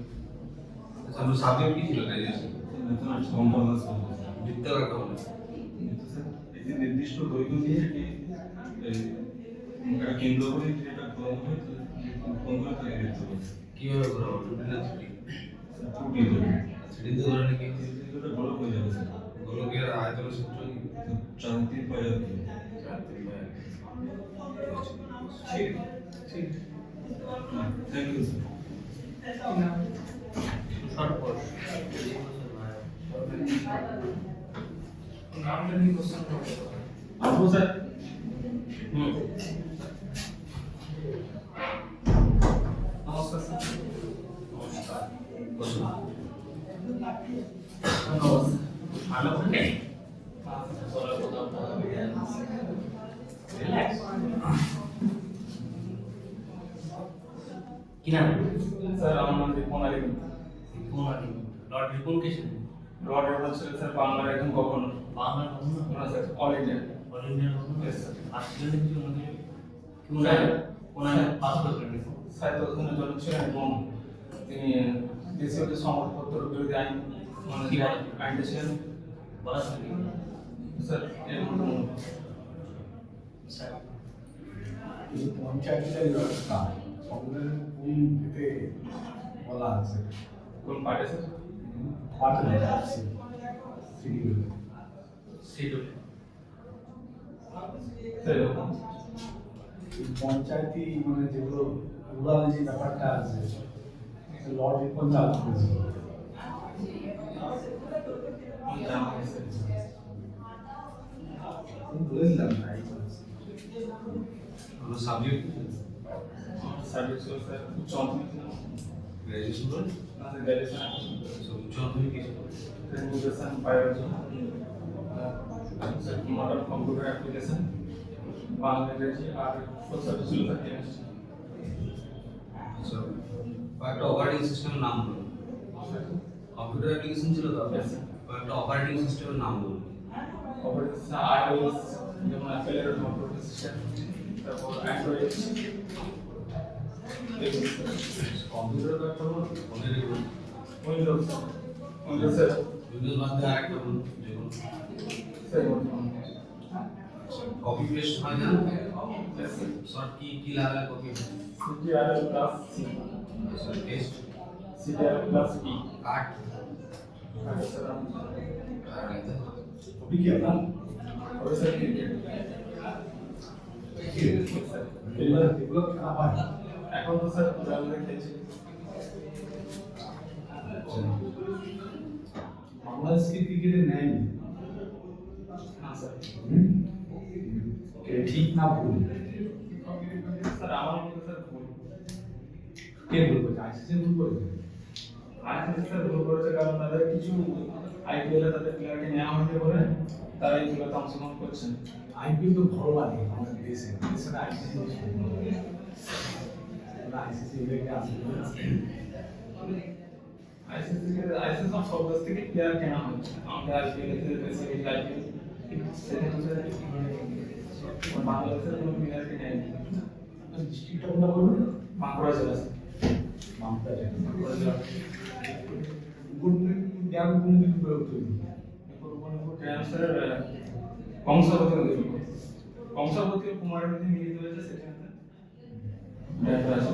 [SPEAKER 5] আচ্ছা আমরা সাবজেক্ট কি ছিল গ্র্যাজুয়েশন?
[SPEAKER 3] ম্যাথমেটিক্স কম্পাউন্ডার্স
[SPEAKER 5] বৃত্ত কাকে বলে?
[SPEAKER 3] কিন্তু স্যার একটি নির্দিষ্ট দৈর্ঘ্য নিয়ে একটি একটা কেন্দ্র করে যদি এটা করানো হয় কোন করে তাকে দেখতে হবে
[SPEAKER 5] কিভাবে করা হবে? টুটি না ছুটি?
[SPEAKER 3] ত্রুটি ধরে
[SPEAKER 5] ছুটিতে ধরনের কি?
[SPEAKER 3] এটা গোলক হয়ে যাবে স্যার
[SPEAKER 5] গোলকের আয়তনের সূত্র কি?
[SPEAKER 3] 4-3 পাই আর কি
[SPEAKER 5] 4-3/।
[SPEAKER 1] ঠিক ঠিক
[SPEAKER 3] থ্যাংক ইউ স্যার।
[SPEAKER 7] সর্বশ
[SPEAKER 1] নামটা নিয়ে কোশ্চেন করতে
[SPEAKER 6] আবু স্যার
[SPEAKER 1] নমস্কার স্যার।
[SPEAKER 7] নমস্কার বসুন।
[SPEAKER 1] ধন্যবাদ
[SPEAKER 7] ভালো করে কি নাম?
[SPEAKER 6] স্যার আমার নাম রিপন আলী।
[SPEAKER 7] রিপন আলী। লর্ড রিপন কে ছিলেন?
[SPEAKER 6] লর্ড রিপন ছিলেন স্যার বাংলার একজন গভর্নর।
[SPEAKER 7] বাংলার গভর্নর?
[SPEAKER 6] না স্যার অল ইন্ডিয়া।
[SPEAKER 7] অল ইন্ডিয়ার গভর্নর?
[SPEAKER 6] Yes, sir.
[SPEAKER 7] আর ছিলেন কি ওনাকে ওনার ওনার পাস করলেন রিপন?
[SPEAKER 6] সাহিত্যের জন্য ছিলেন এবং তিনি দেশীয় যে সংবাদপত্র বিরোধী আইন মানে
[SPEAKER 7] কি
[SPEAKER 6] যে
[SPEAKER 7] বলেন?
[SPEAKER 6] আইনটা ছিলেন
[SPEAKER 7] বলা থাকে
[SPEAKER 6] স্যার এরকম
[SPEAKER 7] স্যার
[SPEAKER 2] এই পঞ্চায়েতের ব্যবস্থা সংবিধানের কোন এতে বলা আছে?
[SPEAKER 6] কোন পার্টি স্যার?
[SPEAKER 2] পার্টি আছে শিডিউল।
[SPEAKER 7] শিডিউল
[SPEAKER 6] স্যার এরকম
[SPEAKER 2] এই পঞ্চায়েতি মানে যেগুলো রুরাল যে ব্যাপারটা আছে লর্ড রিপন চালু করেছিল।
[SPEAKER 6] আমি জানা নেই স্যার।
[SPEAKER 2] আমি বলে দিলাম না এই বলেছি।
[SPEAKER 3] আমার সাবজেক্ট
[SPEAKER 6] আমার সাবজেক্ট ছিল স্যার উচ্চ মাধ্যমিক
[SPEAKER 3] গ্র্যাজুয়েশন করে
[SPEAKER 6] না স্যার গ্র্যাজুয়েশন
[SPEAKER 3] উচ্চ মাধ্যমিক কিছু করে
[SPEAKER 6] graduation biology sir modern computer application Bangla ইংরেজি আর ফোর্থ সাবজেক্ট ছিল স্যার কেমিস্ট্রি।
[SPEAKER 3] আচ্ছা কয়েকটা অপারেটিং সিস্টেমের নাম বলুন। কম্পিউটার অ্যাপ্লিকেশন ছিল তো
[SPEAKER 6] Yes, sir.
[SPEAKER 3] কয়েকটা অপারেটিং সিস্টেমের নাম বলুন।
[SPEAKER 6] অপারেটিং আইওএস যেমন অ্যাপেলের অপারেটিং সিস্টেম তারপর অ্যান্ড্রয়েড
[SPEAKER 3] কম্পিউটার কয়েকটা বলুন। ফোনের বলুন।
[SPEAKER 6] উইন্ডোজ উইন্ডোজের
[SPEAKER 3] উইন্ডোজ বাদ দিয়ে আরেকটা বলুন যে কোনো। কপি পেস্ট হয় না শর্ট কি লাগালে copy
[SPEAKER 6] CTR plus C
[SPEAKER 3] sorry paste
[SPEAKER 6] CTR plus E
[SPEAKER 3] cut
[SPEAKER 6] sir
[SPEAKER 3] আর এটা
[SPEAKER 2] কপি কি আপনার?
[SPEAKER 6] ওই স্যার ক্রিকেট
[SPEAKER 2] এগুলো খেলা হয়।
[SPEAKER 6] এখন তো স্যার জানলে খেলছি
[SPEAKER 2] বাংলাদেশকে ক্রিকেটে নেয়নি।
[SPEAKER 6] না স্যার
[SPEAKER 2] ঠিক না ভুল?
[SPEAKER 6] স্যার আমার মতে স্যার ভুল
[SPEAKER 2] কে ভুল করেছে? আইসিসি ভুল করেছে?
[SPEAKER 6] আইসিসি স্যার ভুল করেছে কারণ তাদের কিছু আইপিএল এ তাদের প্লেয়ারকে নেওয়া হতে পারে তারা এইগুলোতে অংশগ্রহণ করছেন।
[SPEAKER 2] আইপিএল তো ভালো লাগে আমাদের দেশে। দেশের আইসিসি আইসিসি এলাকায় আছে।
[SPEAKER 6] আইসিসি সব দেশ থেকে প্লেয়ার কেনা হচ্ছে আমাদের আইপিএল এ বেশি আইপিএল বাংলাদেশের কোনো প্লেয়ারকে নেয়নি।
[SPEAKER 2] ডিস্ট্রিক্টটা কোনটা বলুন?
[SPEAKER 6] বাঁকুড়া জেলা
[SPEAKER 2] বাঁকুড়া জেলা।
[SPEAKER 6] বাঁকুড়া জেলা
[SPEAKER 2] কোন ড্যাম কোন দিন প্রয়োগ তৈরি?
[SPEAKER 6] কংসাবতী নদী কংসাবতী ও কুমারের নদী মিলিত হয়েছে সেখানে ড্যামটা আছে।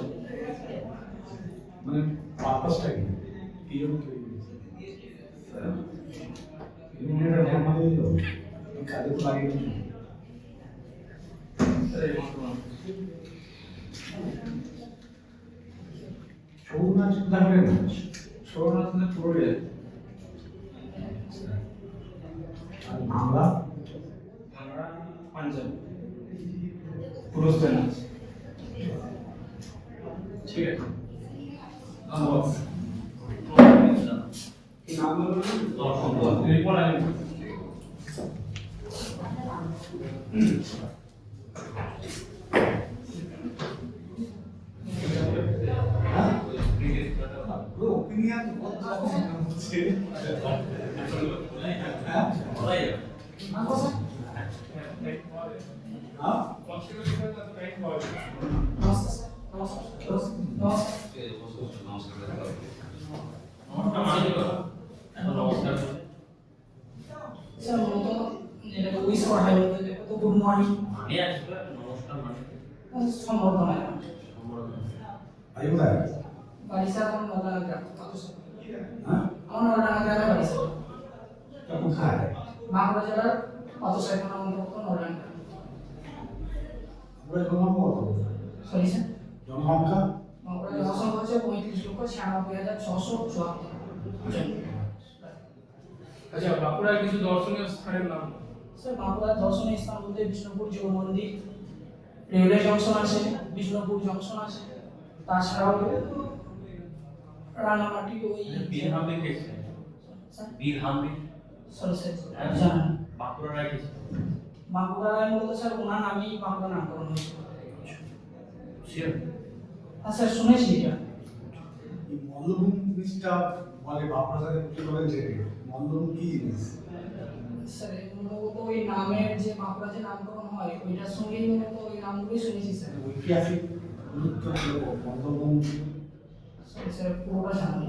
[SPEAKER 2] মানে পারপাসটা কি? এই জন্য তৈরি হয়েছে। ইউনিটের ড্যাম মানে দিল কাজে তো লাগে কিছু।
[SPEAKER 6] স্যার এই মতো
[SPEAKER 2] ছৌ নাচ লাগবে না?
[SPEAKER 6] সৌরনাথ পুরুলিয়া
[SPEAKER 2] আর বাংলা
[SPEAKER 6] ভাঙড়া পাঞ্জাব পুরুষদের নাচ। ঠিক আছে ধন্যবাদ
[SPEAKER 2] কি নাম বলুন?
[SPEAKER 6] রিপন আলী।
[SPEAKER 2] হ্যাঁ? পুরো opinion হচ্ছে। হ্যাঁ?
[SPEAKER 7] বলাই যাবে
[SPEAKER 2] হ্যাঁ?
[SPEAKER 7] নমস্কার মানে এখন নমস্কার
[SPEAKER 1] স্যার বলতো যেটা উইশ করা হয় বলতে তো গুড মর্নিং
[SPEAKER 7] মানে আসবে নমস্কার মানে
[SPEAKER 1] সম্বর্ধনা
[SPEAKER 2] বাড়ি কোথায়?
[SPEAKER 1] বাড়ি স্যার আমার নলডাঙ্গা গ্রাম
[SPEAKER 2] হ্যাঁ?
[SPEAKER 1] আমার নলডাঙ্গা গ্রামে বাড়ি স্যার
[SPEAKER 2] তা কোথায়?
[SPEAKER 1] বাঁকুড়া জেলার পাথরসাই থানার অন্তর্গত নলডাঙ্গা
[SPEAKER 2] আমরা জন্ম কত?
[SPEAKER 1] সরি স্যার
[SPEAKER 2] জনসংখ্যা
[SPEAKER 1] 96,674 জন।
[SPEAKER 6] আচ্ছা, বাঁকুড়ার কিছু দর্শনীয় স্থানের নাম।
[SPEAKER 1] স্যার বাঁকুড়ার দর্শনীয় স্থান বলতে বিষ্ণুপুর জৈন মন্দির, রেলওয়ে জংশন আছে, বিষ্ণুপুর জংশন আছে, তাছাড়াও রানামাটি ওই
[SPEAKER 7] বীর হামবি কে ছিলেন? বীর হামবি
[SPEAKER 1] সরি স্যার জানেন না।
[SPEAKER 7] বাঁকুড়া রায় কে ছিলেন?
[SPEAKER 1] বাঁকুড়ায় মূলত স্যার ওনার নামেই বাঁকুড়া নামকরণ হয়েছিল।
[SPEAKER 7] শিওর?
[SPEAKER 1] হ্যাঁ স্যার শুনেছি এটা।
[SPEAKER 2] এই মল্লভূম জিনিসটা বলে বাপরা সাথে মুক্তি করে যে মল্লভূম কি জিনিস?
[SPEAKER 1] স্যার মূলত ওই নামের যে বাঁকুড়া যে নামকরণ হয় ওইটার সঙ্গেই মূলত ওই নামগুলোই শুনেছি স্যার।
[SPEAKER 2] ঐতিহাসিক গুরুত্ব মল্লভূম
[SPEAKER 1] স্যার পুরোটা জানি।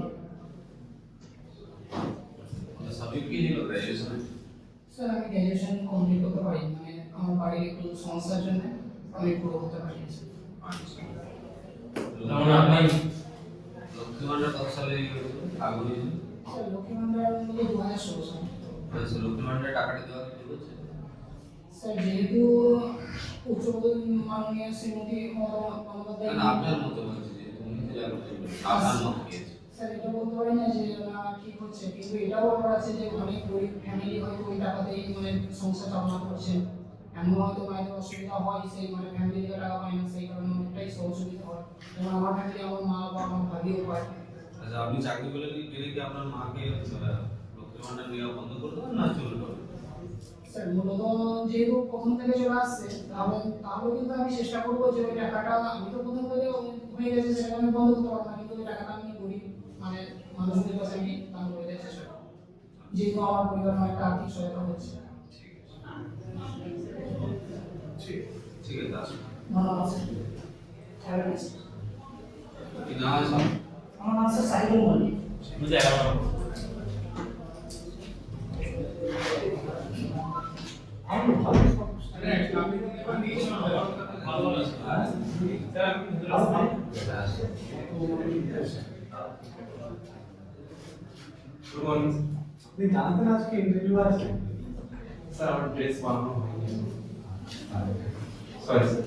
[SPEAKER 5] সাবজেক্ট কি ছিল গ্র্যাজুয়েশন?
[SPEAKER 1] স্যার আমি গ্র্যাজুয়েশন কমপ্লিট করতে পারি, মানে আমার বাড়ির একটু সমস্যার জন্য আমি পুরো করতে পারি।
[SPEAKER 7] যেমন আপনি
[SPEAKER 5] লক্ষ্মী ভান্ডার কত সালে লাগু হয়েছিল?
[SPEAKER 1] স্যার লক্ষ্মী ভান্ডার মূলত 2016 সালে।
[SPEAKER 5] আচ্ছা, লক্ষ্মী ভান্ডার টাকাটা দেওয়া কি হচ্ছে?
[SPEAKER 1] স্যার যেহেতু উচ্চপদস্থ মাননীয় শ্রীমতী মমতা বন্দ্যোপাধ্যায়,
[SPEAKER 5] না, আপনার মতো বলছি যে তুমি তো জানো আপনার মত কি আছে?
[SPEAKER 1] স্যার এটা বলতে পারি না যে না ঠিক হচ্ছে, কিন্তু এটাও ব্যাপার আছে যে অনেক গরিব ফ্যামিলি হয়তো ওই টাকাতেই মানে সংসার চালনা করছে, এমন হয়তো মায়েদের অসুবিধা হয়, সেই মানে ফ্যামিলি থেকে টাকা পায় না, সেই কারণে অনেকটাই সহযোগিতা হয়। যেমন আমার ফ্যামিলি, আমার মা বা আমার ভাবিও পায়।
[SPEAKER 5] আচ্ছা, আপনি চাকরি পেলে কি আপনার মাকে লক্ষ্মী ভান্ডার নেওয়া বন্ধ করে দেবেন না চলবে?
[SPEAKER 1] স্যার মূলত যেহেতু প্রথম থেকে চলে আসছে তাহলে কিন্তু আমি চেষ্টা করবো যে ওই টাকাটা, আমি তো প্রথম থেকে হয়ে গেছে সেটা আমি বন্ধ করতে পারবো না, কিন্তু ওই টাকাটা আমি গরিব মানে মানুষদের কাছে আমি দান করে দেওয়ার চেষ্টা করবো, যেহেতু আমার পরিবার অনেকটা আর্থিক সহায়তা হচ্ছে।
[SPEAKER 5] ঠিক আছে, আসুন।
[SPEAKER 1] ধন্যবাদ sir. Have a nice day.
[SPEAKER 5] কি নাম আছে?
[SPEAKER 1] আমার নাম স্যার সাইদুল মল্লিক।
[SPEAKER 7] বুঝে 11 নম্বর।
[SPEAKER 2] আপনি জানতেন আজকে ইন্টারভিউ আছে?
[SPEAKER 3] স্যার আমার ড্রেস বানানো হয়নি। Sorry sir.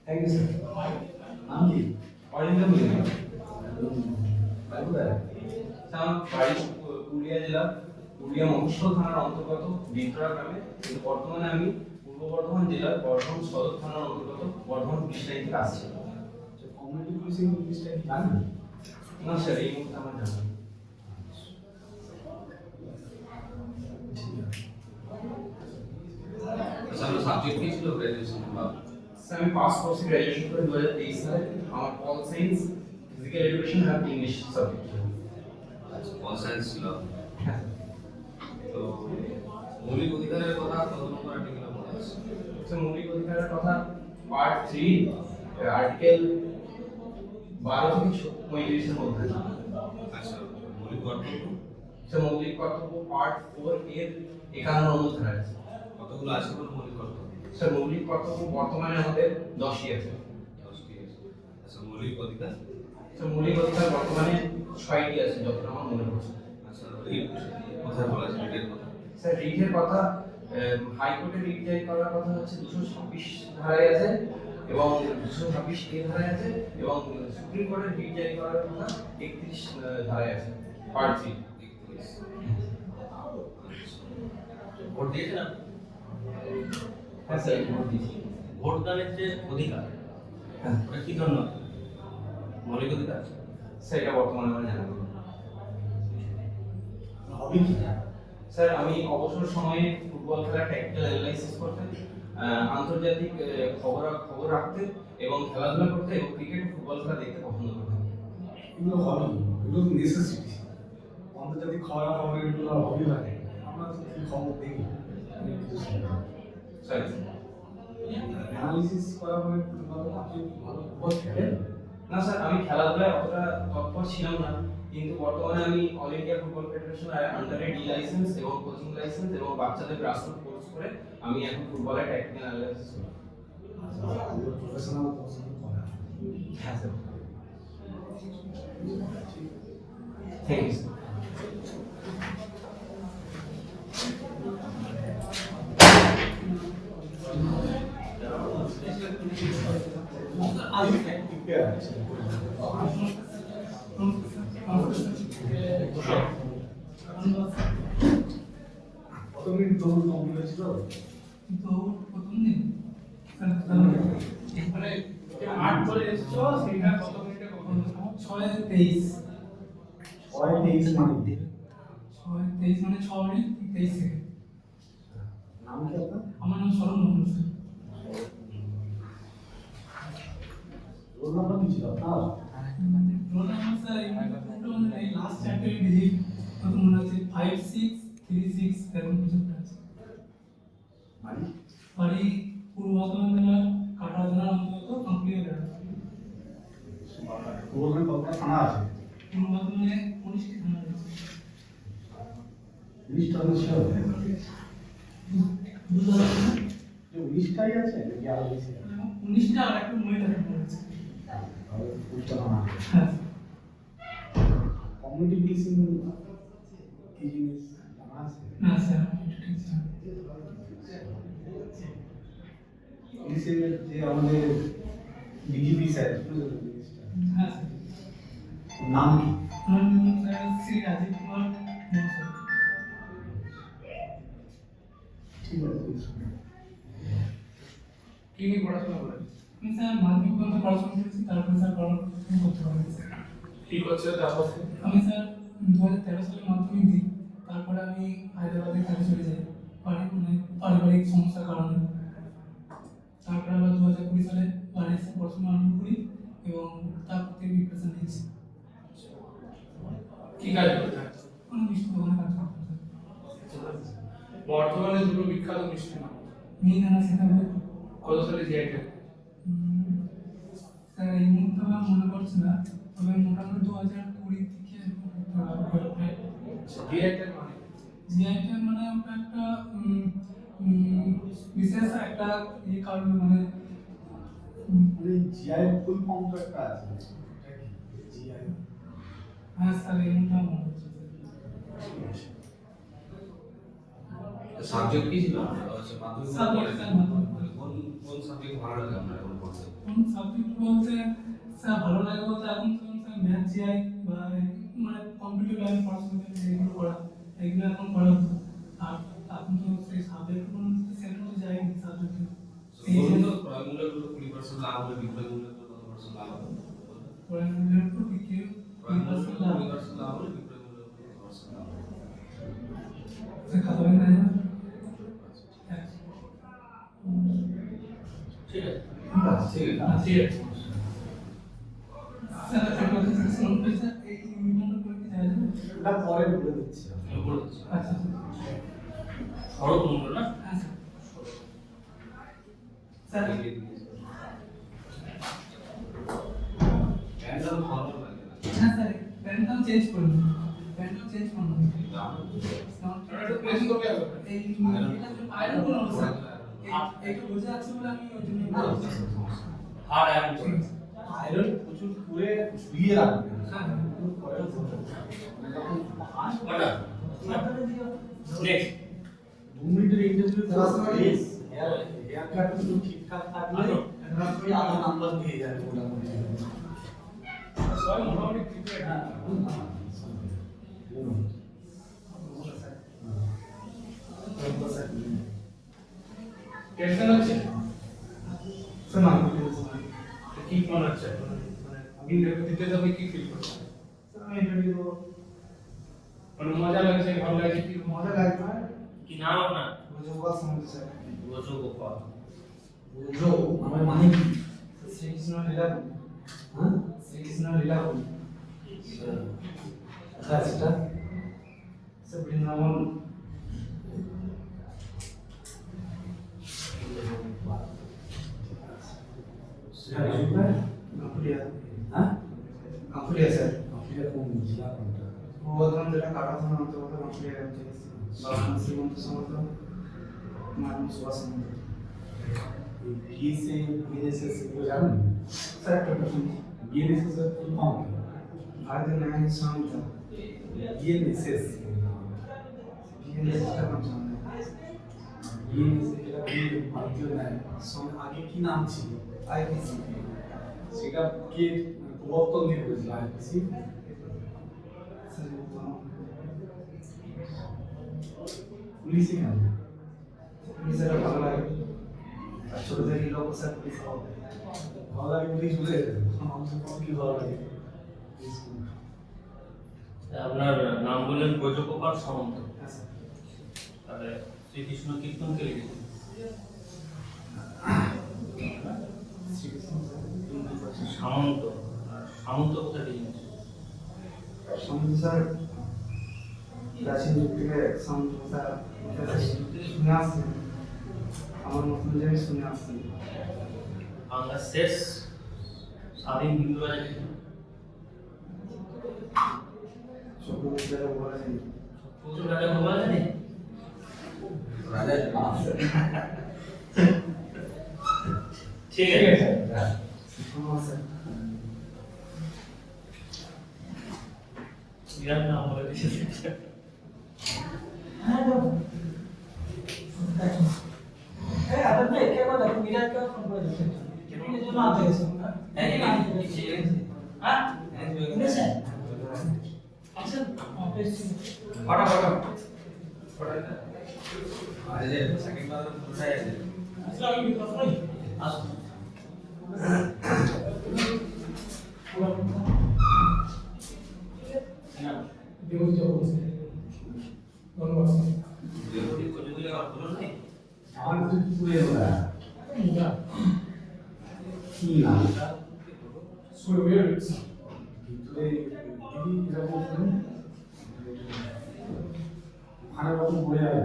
[SPEAKER 2] Thank you sir. নাম কি?
[SPEAKER 3] অরিন্দম লিখা।
[SPEAKER 2] বাড়ি কোথায়?
[SPEAKER 3] আমার বাড়ি পুরুলিয়া জেলা, পুরুলিয়া মফস্বল থানার অন্তর্গত বিদ্রা গ্রামে, কিন্তু বর্তমানে আমি পূর্ব বর্ধমান জেলার বর্ধমান সদর থানার অন্তর্গত বর্ধমান পুলিশ লাইন থেকে আসছি।
[SPEAKER 2] কমিউনিটি পুলিশিং জিনিসটা কি জানেন?
[SPEAKER 3] না স্যার, এই মুহূর্তে আমার জানা নেই।
[SPEAKER 5] আচ্ছা, আপনার সাবজেক্ট কি ছিল গ্র্যাজুয়েশন?
[SPEAKER 3] স্যার আমি পাস করছি গ্র্যাজুয়েশন করে 2023 সালে। আমার পল সায়েন্স, ফিজিক্যাল এডুকেশন আর ইংলিশ সাবজেক্ট ছিল।
[SPEAKER 5] আচ্ছা, অল সায়েন্স ছিল। তো মৌলিক অধিকারের কথা কত নম্বর আর্টিকেলে বলা আছে?
[SPEAKER 3] স্যার মৌলিক অধিকারের কথা পার্ট 3 আর্টিকেল 12 থেকে 35 এর মধ্যে।
[SPEAKER 5] আচ্ছা, মৌলিক কর্তব্য
[SPEAKER 3] স্যার মৌলিক কর্তব্য পার্ট 4 এর 51 নম্বর ধারা আছে।
[SPEAKER 5] কতগুলো আছে বলে মৌলিক কর্তব্য?
[SPEAKER 3] স্যার মৌলিক কর্তব্য বর্তমানে আমাদের 10টি আছে।
[SPEAKER 5] 10টি আছে। আচ্ছা, মৌলিক অধিকার?
[SPEAKER 3] স্যার মৌলিক অধিকার বর্তমানে 6টি আছে যতটা আমার মনে হচ্ছে।
[SPEAKER 5] আচ্ছা, রিট কোথায় বলা আছে? রিটের কথা?
[SPEAKER 3] স্যার রিটের কথা হাইকোর্টে রিট জারি করার কথা হচ্ছে 226 ধারায় আছে এবং 226 এ ধারায় আছে, এবং সুপ্রিম কোর্টের রিট জারি করার কথা 31 ধারায় আছে পার্ট 3।
[SPEAKER 5] 31।
[SPEAKER 7] ভোট দিয়েছেন আপনি?
[SPEAKER 3] হ্যাঁ স্যার ভোট দিয়েছি।
[SPEAKER 7] ভোটদানের যে অধিকার,
[SPEAKER 3] হ্যাঁ
[SPEAKER 7] ওটা কি ধরনের মৌলিক অধিকার?
[SPEAKER 3] স্যার এটা বর্তমানে আমার জানা নেই।
[SPEAKER 2] হবি কি?
[SPEAKER 3] স্যার আমি অবসর সময়ে ফুটবল খেলা ট্যাকটিক্যাল অ্যানালাইসিস করতে, আন্তর্জাতিক খবর রাখতে এবং খেলাধুলা করতে এবং ক্রিকেট ফুটবল খেলা দেখতে পছন্দ করতাম।
[SPEAKER 2] এগুলো হবি, এগুলো নেসেসিটি। আন্তর্জাতিক খবরাখবর এগুলো হবি হয়। আমরা তো কি খবর দেখি, অনেক কিছু শুনি।
[SPEAKER 3] স্যার
[SPEAKER 2] অ্যানালিসিস করা মানে আপনি ভালো ফুটবল খেলেন?
[SPEAKER 3] না স্যার, আমি খেলাধুলায় অতটা তৎপর ছিলাম না, কিন্তু বর্তমানে আমি অল ইন্ডিয়া ফুটবল ফেডারেশন আন্ডারে ডি লাইসেন্স এবং কোচিং লাইসেন্স এবং বাচ্চাদের গ্রাসরুট কোর্স করে আমি এখন ফুটবলের ট্যাকটিক্যাল অ্যানালাইসিস করি।
[SPEAKER 2] প্রফেশনাল পছন্দ করা।
[SPEAKER 3] হ্যাঁ স্যার। Thank you sir.
[SPEAKER 2] আজ আছে কত মিনিট দৌড় কমপ্লিট হয়েছিল
[SPEAKER 1] তো প্রথম দিন
[SPEAKER 6] মানে যে মাঠ করে এসছো সেটা কত মিনিটে কখন
[SPEAKER 1] 6:23
[SPEAKER 2] 6:23 মানে
[SPEAKER 1] 6:23 মানে 6 মিনিট 23 সেকেন্ড।
[SPEAKER 2] নাম কি আপনার
[SPEAKER 1] আমার নাম শরণ মন্ডল স্যার।
[SPEAKER 2] রোল নাম্বার কি ছিল আপনার
[SPEAKER 1] রোল নাম্বার স্যার এই লাস্ট চ্যাপ্টারে ডিজিট কত মনে আছে 5636 এরকম কিছু একটা আছে।
[SPEAKER 2] মানে
[SPEAKER 1] বাড়ি পূর্ব বর্ধমান জেলার কাটোয়া থানার অন্তর্গত কাঁকুড়িয়া গ্রাম।
[SPEAKER 2] রোল নাম্বার কতটা থানা আছে
[SPEAKER 1] পূর্ব বর্ধমানে 19টি থানা রয়েছে।
[SPEAKER 2] লিস্ট আছে
[SPEAKER 1] বুঝতে পারছেন
[SPEAKER 2] যে লিস্টটাই আছে নাকি আরো বেশি আছে
[SPEAKER 1] 19টা আর একটা মহিলা থানা রয়েছে।
[SPEAKER 2] তাহলে পুলিশটা থানা আছে
[SPEAKER 1] হ্যাঁ
[SPEAKER 2] কমিউনিটি পুলিশিং কি জিনিস জানা আছে
[SPEAKER 1] না স্যার এটা ঠিক স্যার।
[SPEAKER 2] পুলিশের যে আমাদের ডিজিপি স্যার
[SPEAKER 1] হ্যাঁ স্যার।
[SPEAKER 2] নাম কি
[SPEAKER 1] আমার নাম স্যার শ্রী রাজীব কুমার মহাশয়।
[SPEAKER 2] ঠিক আছে
[SPEAKER 6] কি নিয়ে পড়াশোনা করেন
[SPEAKER 1] আমি স্যার মাধ্যমিক পর্যন্ত পড়াশোনা করেছি, তারপরে স্যার পড়াশোনা করতে পারবেন স্যার।
[SPEAKER 6] কি করছে তারপর
[SPEAKER 1] আমি স্যার 2013 সালে মাধ্যমিক দিই, তারপরে আমি হায়দ্রাবাদে কাজে চলে যাই পারিবারিক সমস্যার কারণে। তারপরে আবার 2020 সালে বাড়ি এসে পড়াশোনা আরম্ভ করি এবং তারপর থেকে প্রিপারেশন নিয়েছি।
[SPEAKER 6] কি কাজ করতেন
[SPEAKER 1] আমি মিষ্টি দোকানে কাজ করতাম স্যার।
[SPEAKER 6] বর্তমানে দুটো বিখ্যাত মিষ্টি নাম
[SPEAKER 1] মিহিদানা সীতাভোগ।
[SPEAKER 6] কত সালে জিআইটে
[SPEAKER 1] স্যার এই মুহূর্তে আমার মনে পড়ছে না, তবে মোটামুটি 2020 থেকে
[SPEAKER 6] জিআইটে মানে
[SPEAKER 1] জিআইটের মানে ওটা একটা বিশেষ একটা কারণে মানে
[SPEAKER 2] মানে জিআই ফুল ফর্ম তো একটা আছে জিআই
[SPEAKER 1] হ্যাঁ স্যার এই মুহূর্তে আমার মনে পড়ছে
[SPEAKER 5] সাবজেক্ট কি ছিল আচ্ছা মাধ্যমিক
[SPEAKER 1] Subject, স্যার, মাধ্যমিক।
[SPEAKER 5] কোন কোন সাবজেক্ট ভালো লাগে আপনার এখন পড়তে
[SPEAKER 1] কোন সাবজেক্ট বলতে স্যার ভালো লাগে বলতে এখন তো স্যার ম্যাথ জিআই বা মানে কম্পিউটার লাইন পড়াশোনা এগুলো করা এগুলো এখন করা হতো। আর এখন তো সেই সাবজেক্ট সেরকম তো যায়নি সাবজেক্ট এই
[SPEAKER 5] বলুন
[SPEAKER 1] জন্য
[SPEAKER 5] তো ক্রয়মূল্যগুলো 20% লাভ হলে বিক্রয়মূল্যগুলো কত পার্সেন্ট লাভ হবে
[SPEAKER 1] পড়াশোনার উপর বিক্রি
[SPEAKER 5] ক্রয়মূল্যগুলো 20% লাভ হলে বিক্রয়মূল্য কত পার্সেন্ট লাভ হবে
[SPEAKER 1] স্যার খাতা বই না
[SPEAKER 7] ঠিক আছে
[SPEAKER 5] ঠিক আছে
[SPEAKER 6] ঠিক আছে
[SPEAKER 1] স্যার একটা কথা শুনুন স্যার এই নিবন্ধন করে কি যায়
[SPEAKER 2] এটা পরে বলে দিচ্ছি
[SPEAKER 7] আমি বলে দিচ্ছি
[SPEAKER 1] আচ্ছা
[SPEAKER 7] সড়ক মন্ডল না
[SPEAKER 1] হ্যাঁ স্যার স্যার
[SPEAKER 5] প্যান্ডাল ফর্মাল লাগে না
[SPEAKER 1] হ্যাঁ স্যার প্যান্টটা চেঞ্জ করুন প্যান্টটা চেঞ্জ করুন
[SPEAKER 6] একটু প্লেস করবে
[SPEAKER 1] এই আয়রন করুন স্যার এইটা বোঝা যাচ্ছে বলে আমি ওই জন্য বলছি।
[SPEAKER 7] আর আয়রন করে
[SPEAKER 2] আয়রন প্রচুর করে ধুয়ে রাখবেন
[SPEAKER 1] হ্যাঁ
[SPEAKER 2] পরে
[SPEAKER 7] কটা নেক্সট
[SPEAKER 2] 2 মিনিটের ইন্টারভিউ প্লিজ হেয়ার কাট তো ঠিকঠাক থাকলে আপনি আধা নাম্বার পেয়ে যাবেন মোটামুটি
[SPEAKER 6] সবাই মোটামুটি ঠিক আছে
[SPEAKER 2] হ্যাঁ
[SPEAKER 6] টেনশন হচ্ছে
[SPEAKER 1] স্যার না
[SPEAKER 6] কি মনে হচ্ছে মানে ইন্টারভিউ দিতে যাবে কি ফিল করছেন
[SPEAKER 1] আমি ইন্টারভিউ দেবো
[SPEAKER 6] মানে মজা লাগছে ভালো লাগছে কি
[SPEAKER 1] মজা লাগবে
[SPEAKER 7] কি নাম আপনার
[SPEAKER 1] বুঝবো সমস্যা স্যার
[SPEAKER 7] গোচো গোপাল
[SPEAKER 2] বুঝো আমার মানে কি
[SPEAKER 1] শ্রীকৃষ্ণ লীলা
[SPEAKER 2] হ্যাঁ
[SPEAKER 1] শ্রীকৃষ্ণ লীলা
[SPEAKER 2] কোথায় সেটা
[SPEAKER 1] স্যার বৃন্দাবন কাঁকুড়িয়া
[SPEAKER 2] হ্যাঁ
[SPEAKER 1] কাঁকুড়িয়া স্যার
[SPEAKER 2] আপনি কোন জেলা কোনটা
[SPEAKER 1] বর্ধমান জেলা কাটোয়া থানা অন্তর্গত কাঁকুড়িয়া গ্রাম থেকে বাবা শ্রীমন্ত সমর্থ মানব সুভাষ সমর্থ
[SPEAKER 2] বিএসএ বিএনএসএস এগুলো জানেন
[SPEAKER 1] স্যার একটা প্রশ্ন
[SPEAKER 2] বিএনএসএস এর ফুল ফর্ম কি
[SPEAKER 1] ভারতীয় ন্যায় সংহিতা
[SPEAKER 2] বিএনএসএস
[SPEAKER 1] বিএনএসটা নাম জানা নেই
[SPEAKER 2] বিএনএসএস এটা ভারতীয় ন্যায় সঙ্গে আগে কি নাম ছিল
[SPEAKER 1] আইপিসি
[SPEAKER 2] সেটা কে প্রবর্তন দিয়ে করেছিল আইপিসি? পুলিশে কেন? পুলিশের ভালো লাগে, ছোট থেকে লোক স্যার পুলিশ ভালো লাগে পুলিশ বুঝে কি ভালো লাগে।
[SPEAKER 7] আপনার নাম বললেন ব্রজগোপাল সামন্ত,
[SPEAKER 2] হ্যাঁ স্যার।
[SPEAKER 7] তাহলে শ্রীকৃষ্ণ কীর্তন কে লিখেছেন? সামন্ত। আর সামন্ত কোথায় লিখেছেন?
[SPEAKER 9] সামন্ত স্যার প্রাচীন যুগ থেকে সামন্ত স্যার শুনে আসছেন, আমার মতন যে আমি শুনে আসছি।
[SPEAKER 7] বাংলার শেষ স্বাধীন হিন্দু রাজা কে?
[SPEAKER 9] চক্রবর্তীরা বলেছেন
[SPEAKER 7] প্রচুর রাজা বলা জানে
[SPEAKER 5] রাজা
[SPEAKER 7] ঠিক আছে।
[SPEAKER 9] স্যার
[SPEAKER 7] বিরাট নাম বলে দিয়েছে।
[SPEAKER 5] আরে সেকেন্ড বার পুরোটাই আছে।
[SPEAKER 7] আসুন।
[SPEAKER 2] আমার কিছু কি করে ওরা কি নাম ভিতরে দিদি এরকম শুনুন ওখানে রকম বলে যাবে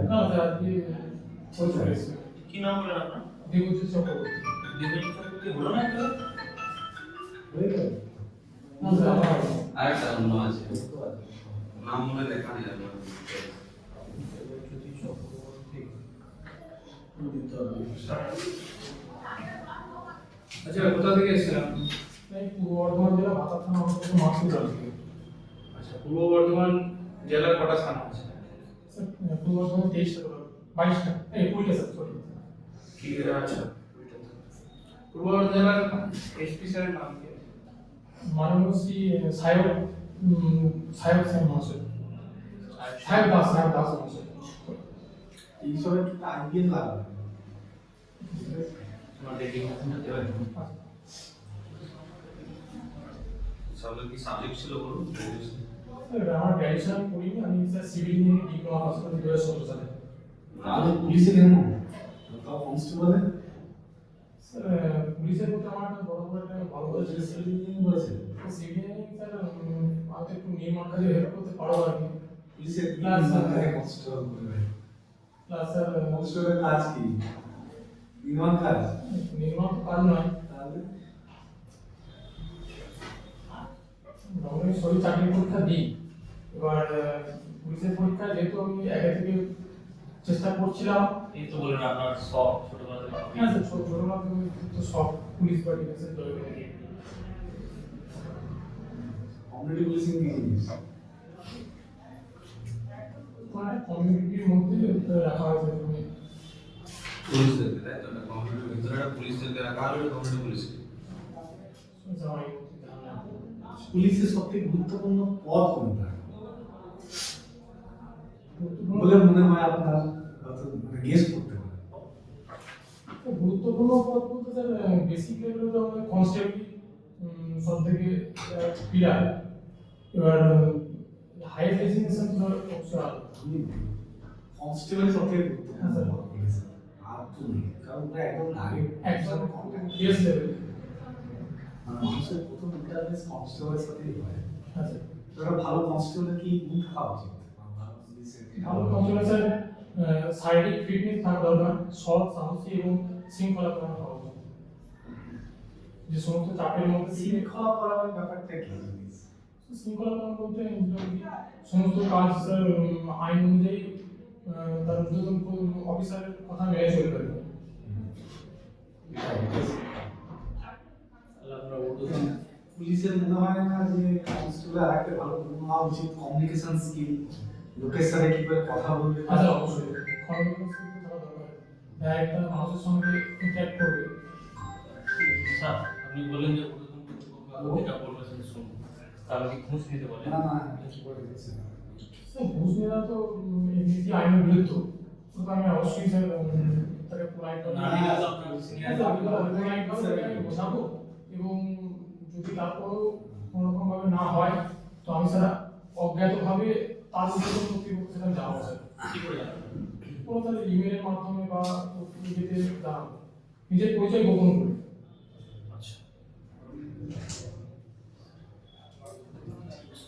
[SPEAKER 7] কি নাম বলেন আপনার? দেবজিৎ চক্রবর্তী বলো না একটু।
[SPEAKER 2] হয়ে গেল
[SPEAKER 5] আরেকটা অন্য আছে নাম মনে লেখা নেই আমার।
[SPEAKER 6] আচ্ছা কোথা থেকে এসেছিলাম?
[SPEAKER 4] পূর্ব বর্ধমান জেলা ভাতার থানা অন্তর্গত মাসুদরা থেকে।
[SPEAKER 6] আচ্ছা পূর্ব বর্ধমান জেলার কটা থানা আছে?
[SPEAKER 4] স্যার পূর্ব বর্ধমান 23টা, 22টা, 20টা স্যার, সরি।
[SPEAKER 6] কি আচ্ছা পূর্ব বর্ধমান জেলার এসপি স্যারের নাম কি?
[SPEAKER 4] মাননীয় শ্রী সাহেব স্যার মহাশয়, সাহেব দাস মহাশয়।
[SPEAKER 2] এইসবের কি আইবিএস লাগবে?
[SPEAKER 7] তোমার ডেডিকেশনটা দেওয়া যাবে।
[SPEAKER 5] সবগুলো কি সাবজেক্ট ছিল বলুন?
[SPEAKER 4] স্যার আমার গ্র্যাজুয়েশন করিনি, আমি sir civil engineering diploma pass করেছি 2017 সালে।
[SPEAKER 2] তাহলে পুলিশে কেন তাও কনস্টেবলে
[SPEAKER 4] স্যার পুলিশের প্রতি আমার একটা বড় একটা ভালো
[SPEAKER 2] বলেছে সিভিল ইঞ্জিনিয়ারিং বলেছে
[SPEAKER 4] সিভিল ইঞ্জিনিয়ারিং স্যার আমাকে একটু নির্মাণ কাজে হেল্প করতে পারো আর কি।
[SPEAKER 2] পুলিশের
[SPEAKER 4] Plus,
[SPEAKER 2] কনস্টেবল করবে
[SPEAKER 4] প্লাস স্যার
[SPEAKER 2] কনস্টেবলের কাজ কি নির্মাণ কাজ
[SPEAKER 4] নির্মাণ তো কাজ নয়,
[SPEAKER 2] তাহলে
[SPEAKER 4] আমি সবই চাকরি পরীক্ষা দিই। এবার পুলিশের পরীক্ষা যেহেতু আমি আগে থেকে চেষ্টা করছিলাম।
[SPEAKER 7] এই তো বলেন আপনার শখ ছোটবেলা থেকে।
[SPEAKER 4] হ্যাঁ স্যার, ছোটবেলা থেকে তো সব পুলিশ বা ডিফেন্সের জয় করে দিই।
[SPEAKER 2] কমিউনিটি পুলিশিং কি জিনিস
[SPEAKER 4] মানে কমিউনিটির মধ্যে রাখা হয়েছে তুমি।
[SPEAKER 5] পুলিশদেরকে তাই তো? কমিউনিটির ভিতরে একটা পুলিশদেরকে রাখা হলো, কমিউনিটি পুলিশকে।
[SPEAKER 2] পুলিশের সবথেকে গুরুত্বপূর্ণ পদ কোনটা বলে মনে হয় আপনার গেস করতে পারে?
[SPEAKER 4] গুরুত্বপূর্ণ পদ বলতে স্যার বেসিক লেভেলে তো আমাদের কনস্টেবল সব থেকে পিলার। এবার হাইয়েস্ট ডেজিগনেশন তো অবশ্যই আলাদা।
[SPEAKER 2] কনস্টেবল সবথেকে
[SPEAKER 4] হ্যাঁ, স্যার।
[SPEAKER 2] গুরুত্বপূর্ণ পুলিশ আর তো নেই কারণ ওটা একদম আগে
[SPEAKER 4] একদম বেস লেভেল।
[SPEAKER 2] মানে মানুষের প্রথম ইন্টারফেস কনস্টেবলের সাথেই হয়।
[SPEAKER 4] হ্যাঁ স্যার,
[SPEAKER 2] তো একটা ভালো কনস্টেবলের কি গুণ থাকা উচিত ভালো পুলিশের
[SPEAKER 4] ভালো কনস্টেবল স্যার শারীরিক ফিটনেস থাকা দরকার, সৎ, সাহসী এবং শৃঙ্খলাপূর্ণ হওয়া উচিত। যে সমস্ত চাপের মধ্যে দিয়ে
[SPEAKER 2] শৃঙ্খলা করার ব্যাপারটা কি জিনিস
[SPEAKER 4] শৃঙ্খলাপূর্ণ বলতে যদি সমস্ত কাজ স্যার আইন অনুযায়ী তার ঊর্ধ্বতন অফিসারের কথা মেনে চলতে হবে।
[SPEAKER 2] পুলিশের মনে হয় না যে কনস্টেবল আর একটা ভালো গুণ হওয়া উচিত কমিউনিকেশন স্কিল, লোকের সাথে কি করে কথা বলবে।
[SPEAKER 4] আচ্ছা, অবশ্যই কমিউনিকেশন থাকা দরকার, একটা মানুষের সঙ্গে ইন্টারঅ্যাক্ট করবে।
[SPEAKER 7] স্যার আপনি বললেন যে ঊর্ধ্বতন যেটা বলবো সেটা শুনুন। তাহলে কি ঘুষ নিতে বলে?
[SPEAKER 2] না না কিছু করে দিচ্ছি না।
[SPEAKER 10] স্যার ঘুষ নেওয়া তো এমনিতেই আইনের বিরুদ্ধ, সুতরাং আমি অবশ্যই স্যার তাকে পোলাইট
[SPEAKER 7] না, এটা তো আপনার senior
[SPEAKER 10] বোঝাবো, এবং যদি তারপরও কোনোরকমভাবে না হয় তো আমি স্যার অজ্ঞাতভাবে তার উপর কর্তৃপক্ষ সেখানে যাবো স্যার।
[SPEAKER 7] কি করে জানেন?
[SPEAKER 10] কোনো তাহলে ইমেলের মাধ্যমে বা নিজেতে জানাবো, নিজের পরিচয় গোপন করে।
[SPEAKER 7] আচ্ছা,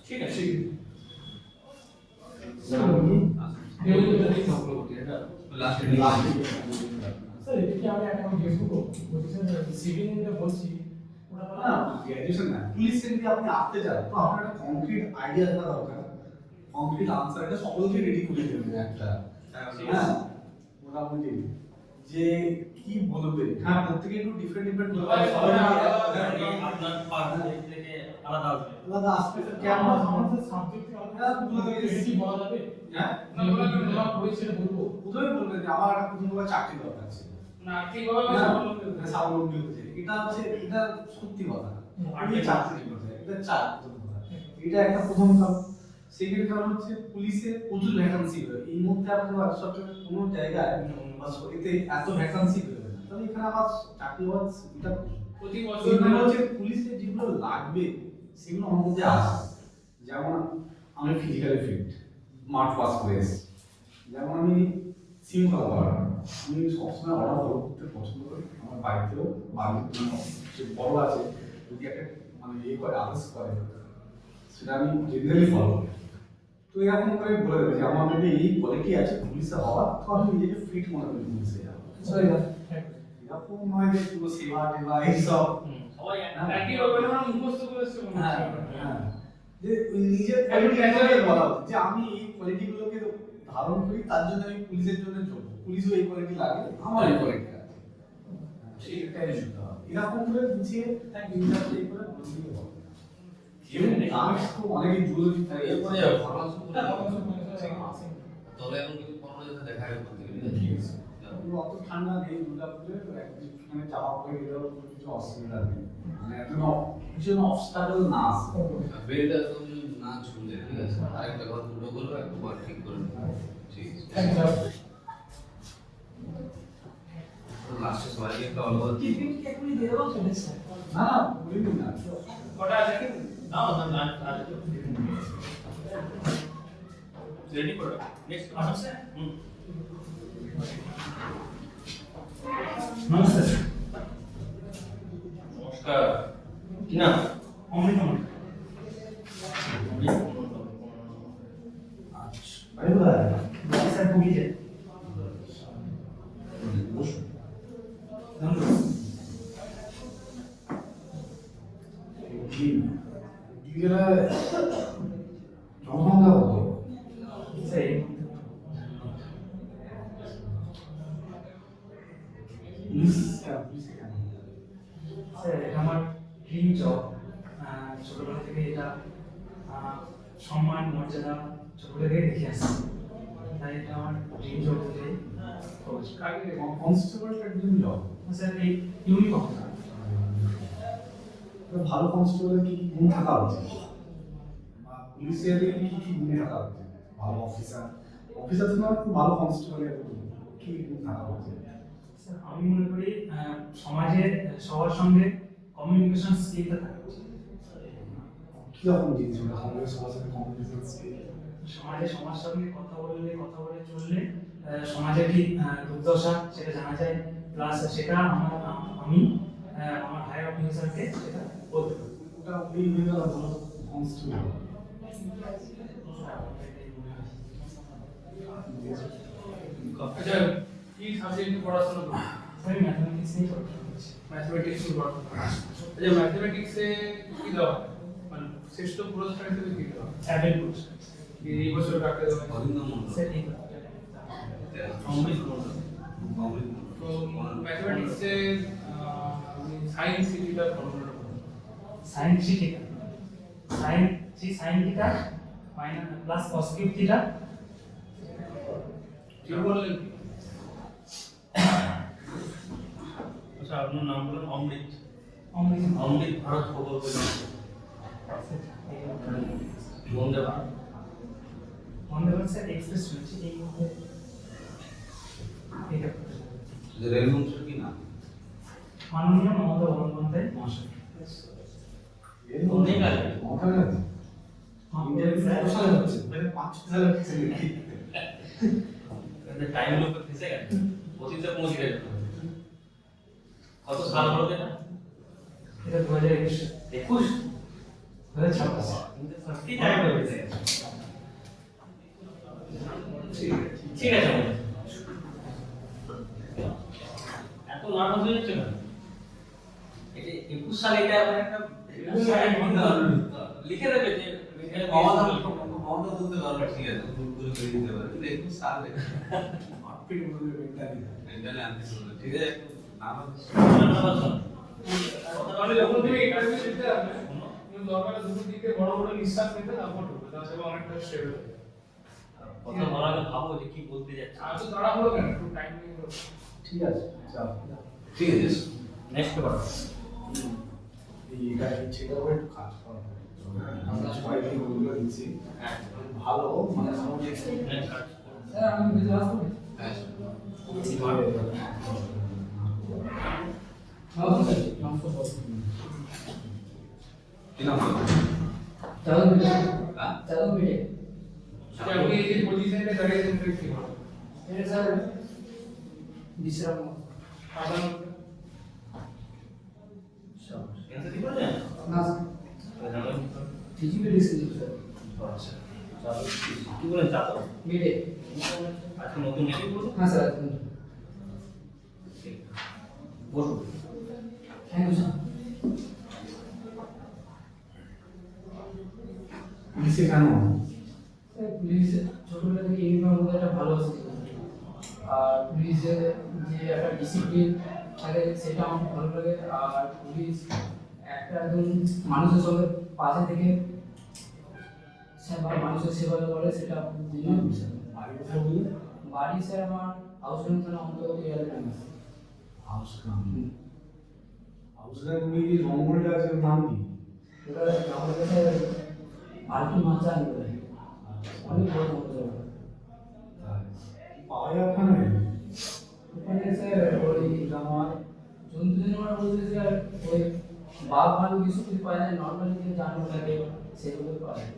[SPEAKER 7] ঠিক আছে।
[SPEAKER 10] স্যার আমি
[SPEAKER 5] লাস্ট
[SPEAKER 10] স্যার এটা কি আমি এখন ফেসবুক বলছি স্যার সিভিল নিয়ে বলছি ওটা বলা
[SPEAKER 2] না গ্র্যাজুয়েশন না, পুলিশে যদি আপনি আসতে চান তো আপনার একটা কংক্রিট আইডিয়া থাকা দরকার, কংক্রিট আনসার এটা সকলকে রেডি করে দেবেন একটা। হ্যাঁ মোটামুটি যে কি বলবে, হ্যাঁ প্রত্যেকে একটু ডিফারেন্ট ডিফারেন্ট বলবে, সবাই
[SPEAKER 7] আপনার পার্সোনালিটি থেকে আলাদা আসবে।
[SPEAKER 2] আলাদা আসবে কেন
[SPEAKER 10] আমাদের সাবজেক্ট এটি বলা যাবে,
[SPEAKER 2] হ্যাঁ
[SPEAKER 10] যেগুলো ডিপ্লোমা করেছে বলবো।
[SPEAKER 2] প্রথমে বলবেন যে আমার একটা প্রথমবার চাকরি দরকার আছে,
[SPEAKER 10] না ঠিকভাবে
[SPEAKER 2] স্বাবলম্বী হচ্ছে, এটা হচ্ছে এটা সত্যি কথা, আমি চাকরি করতে এটা প্রথম কথা, এটা একটা প্রথম কারণ। সেকেন্ড কারণ হচ্ছে পুলিশে প্রচুর ভ্যাকান্সি হয় এই মুহূর্তে, আপনার সরকারের কোনো জায়গায় বা এতে এত ভ্যাকান্সি বেরোবে না, তাহলে এখানে আমার চাকরি হওয়ার এটা
[SPEAKER 10] প্রতি
[SPEAKER 2] সেগুলো হচ্ছে পুলিশের যেগুলো লাগবে সেগুলো আমার মধ্যে আছে। যেমন আমি ফিজিক্যালি ফিট, মাঠ পাস করে এসেছি, যেমন আমি শৃঙ্খলা করা, আমি সবসময় অর্ডার ফলো করতে পছন্দ করি। আমার বাড়িতেও বাড়ির যে বড় আছে যদি একটা মানে ইয়ে করে আদেশ করে সেটা আমি জেনারেলি ফলো করি। তো এরকম করে বলে দেবে যে আমার মধ্যে এই কোয়ালিটি আছে পুলিশে হওয়ার, তো আমি নিজেকে ফিট মনে করি পুলিশে যাবো। এরকম নয় যে পুরো সেবা টেবা এইসব
[SPEAKER 7] সবাই
[SPEAKER 10] একই রকমের মুখস্থ করেছে মনে
[SPEAKER 2] হ্যাঁ
[SPEAKER 10] হচ্ছে।
[SPEAKER 2] হ্যাঁ, যে ওই নিজের কোয়ালিটি বলা উচিত যে আমি এই কোয়ালিটিগুলোকে ধারণ করি, তার জন্য আমি পুলিশের জন্য যোগ্য, পুলিশও এই কোয়ালিটি লাগে, আমার এই কোয়ালিটি আছে, সেইটাই শুনতে হবে। এরকম করে বুঝিয়ে ইন্টারভিউ এই করে বলে দিলে হবে। এবং আর্টস তো অনেকে জুলজি থাকে,
[SPEAKER 5] এরপরে ফরমাশন করে তবে এখন কিন্তু পরমাণু দেখা যাবে করতে গেলে ঠিক আছে।
[SPEAKER 2] অত ঠান্ডা নেই দুর্গাপুরে, একদিনে যাওয়া করে গেলেও কিছু অসুবিধা নেই, মানে এত কিছু অবস্টাকল না আসে।
[SPEAKER 5] বেলটা তুমি না ছুঁলে ঠিক আছে, আরেকটা ঘর দুটো করবে একবার ঠিক করে নেবে, ঠিক আছে।
[SPEAKER 10] থ্যাংক ইউ
[SPEAKER 5] লাস্টে সবাইকে একটা অল্প
[SPEAKER 10] টিফিন কি এখনই দিয়ে দেবো স্যার?
[SPEAKER 2] না না বলিনি না,
[SPEAKER 10] কটা আছে কি?
[SPEAKER 7] নাও না রেডি করো নেক্সট আসছে।
[SPEAKER 10] নমস্কার স্যার।
[SPEAKER 7] নমস্কার, কি নাম?
[SPEAKER 10] অমৃত মন্ডল।
[SPEAKER 2] আচ্ছা ভাই ভাই
[SPEAKER 10] স্যার পুলিশে
[SPEAKER 2] বসুন। জনসংখ্যা কত?
[SPEAKER 10] স্যার স্যার এটা আমার ড্রিম জব। ছোটবেলা থেকে এটা সম্মান মর্যাদা ছোটবেলা থেকে দেখে আসছি, তাই এটা আমার ড্রিম জব থেকে করেছি।
[SPEAKER 2] কনস্টেবলটা একজন জব,
[SPEAKER 10] স্যার এই ইউনিফর্ম
[SPEAKER 2] ভালো কনস্টেবলের কি কি গুণ থাকা উচিত, বা পুলিশের কি কি গুণ থাকা উচিত, ভালো অফিসার অফিসার তোমার ভালো কনস্টেবলের কি গুণ থাকা উচিত?
[SPEAKER 10] স্যার আমি মনে করি সমাজে সবার সঙ্গে কমিউনিকেশন স্কিলটা থাকা উচিত।
[SPEAKER 2] কি রকম জিনিস ওটা হবে সবার সাথে কমিউনিকেশন স্কিল?
[SPEAKER 10] সমাজে সবার সঙ্গে কথা বলে চললে সমাজের কি দুর্দশা সেটা জানা যায়, প্লাস সেটা আমি আমার হায়ার অফিসারকে সেটা বলতে পারি।
[SPEAKER 2] ওটা ওই হয়ে গেল ভালো কনস্টেবল।
[SPEAKER 10] আচ্ছা কি সাবজেক্ট নিয়ে পড়াশোনা করো? স্যার ম্যাথমেটিক্স নিয়ে পড়াশোনা করছি। ম্যাথমেটিক্স নিয়ে পড়াশোনা করছি। আচ্ছা ম্যাথমেটিক্সে কি দেওয়া হয়? মানে শ্রেষ্ঠ পুরস্কার হিসেবে কি দেওয়া হয়? অ্যাবেল পুরস্কার। এই বছর কাকে দেওয়া হয়?
[SPEAKER 5] অরিন্দম মন্ডল,
[SPEAKER 10] স্যার এই
[SPEAKER 5] অমৃত মন্ডল, অমৃত
[SPEAKER 10] তো
[SPEAKER 5] মন্ডল।
[SPEAKER 10] ম্যাথমেটিক্সে সাইন সিটিটা ফর্মুলাটা বলুন। Sine theta sine theta minus plus cos cube theta কি বললেন?
[SPEAKER 7] আচ্ছা আপনার নাম বলুন অমৃত। অমৃত ভারত প্রকল্প বন্দে ভারত
[SPEAKER 1] বন্দে ভারত স্যার এক্সপ্রেস রয়েছে এই মুহূর্তে এটা
[SPEAKER 5] রেলমন্ত্রী কি না
[SPEAKER 1] মাননীয় মমতা বন্দ্যোপাধ্যায় মহাশয়।
[SPEAKER 7] বন্দে ভারত
[SPEAKER 2] মমতা ব্যানার্জি ইন্ডিয়ার কত সালে হচ্ছে মানে 5 সালে হচ্ছে
[SPEAKER 7] টাইম লোক ফেসে গেছে অতীতে পৌঁছে গেছে কত সাল হলো এটা
[SPEAKER 1] এটা 2021
[SPEAKER 7] 21
[SPEAKER 1] 2026
[SPEAKER 7] সত্যি টাইম হয়ে গেছে ঠিক আছে এত নার্ভাস হয়ে যাচ্ছে না এটা 21 সালে এটা আমার একটা লিখে দেবে যে
[SPEAKER 5] মমতা বলতে পারবে ঠিক আছে ভুল করে করে দিতে পারে কিন্তু 21 সালে
[SPEAKER 2] আটপিট বলে মেন্টালি
[SPEAKER 5] মেন্টালি আনতে হবে ঠিক আছে নার্ভাস
[SPEAKER 10] তাহলে যখন তুমি ইন্টারভিউ দিতে যাবে তুমি দরকার দুটো দিকে বড় বড় নিঃশ্বাস নিতে তারপর ঢুকবে তাহলে অনেকটা স্টেবল হবে।
[SPEAKER 7] কথা বলার আগে ভাবো যে কি বলতে যাচ্ছে
[SPEAKER 10] আর তো তাড়া হলো কেন একটু টাইম নিয়ে করো।
[SPEAKER 2] ঠিক আছে যাও
[SPEAKER 5] ঠিক আছে
[SPEAKER 7] নেক্সট বার
[SPEAKER 2] এই গাড়ি ছেড়ে হবে একটু কাজ করা আমরা সবাইকে বলে দিচ্ছি ভালো মানে সামনে
[SPEAKER 1] স্যার আমি বুঝতে পারছি
[SPEAKER 5] হ্যাঁ
[SPEAKER 1] নমস্কার নমস্কার
[SPEAKER 5] কি নাম
[SPEAKER 1] চালু মিটে
[SPEAKER 5] হ্যাঁ
[SPEAKER 1] চালু মিটে
[SPEAKER 10] যে আপনি এই যে পজিশনে দাঁড়িয়ে আছেন কি হবে
[SPEAKER 1] এটা স্যার বিশ্রাম
[SPEAKER 10] আপনার
[SPEAKER 7] ক্যান্সেল কি করলেন
[SPEAKER 1] না ফিজিক্যাল ডিসিপ্লিন স্যার
[SPEAKER 7] আচ্ছা চালু কি বলেন চালু
[SPEAKER 1] মিটে
[SPEAKER 7] আজকে নতুন নেটি বলুন
[SPEAKER 1] হ্যাঁ স্যার
[SPEAKER 7] বসুন
[SPEAKER 1] থ্যাংক ইউ স্যার
[SPEAKER 2] পুলিশে কেন
[SPEAKER 1] পুলিশ ছোটবেলা থেকে ইউনিফর্ম মধ্যে একটা ভালো ছিল আর পুলিশের যে একটা ডিসিপ্লিন থাকে সেটা আমার খুব ভালো লাগে আর পুলিশ একটা একদম মানুষের সঙ্গে পাশে থেকে সেবা মানুষের সেবা করে সেটা জন্য
[SPEAKER 2] বাড়ি কোথায় বললে
[SPEAKER 1] বাড়ি স্যার আমার হাউসিং থানা অন্তর্গত এয়ারলাইন
[SPEAKER 2] হাউস গ্রাম হাউস গ্রাম কি রংমুড়িটা আছে ওর নাম কি
[SPEAKER 1] ওটা আমাদের কাছে আলটি মাচা আমি বলে অনেক বড় মতো
[SPEAKER 2] পাওয়া যায় ওখানে
[SPEAKER 1] ওখানে স্যার ওই আমার জন্তু জানোয়ার বলতে স্যার ওই বাঘ ভালু কিছু কিছু পাওয়া যায় নর্মালি যে জানোয়ার থাকে সেগুলো পাওয়া যায়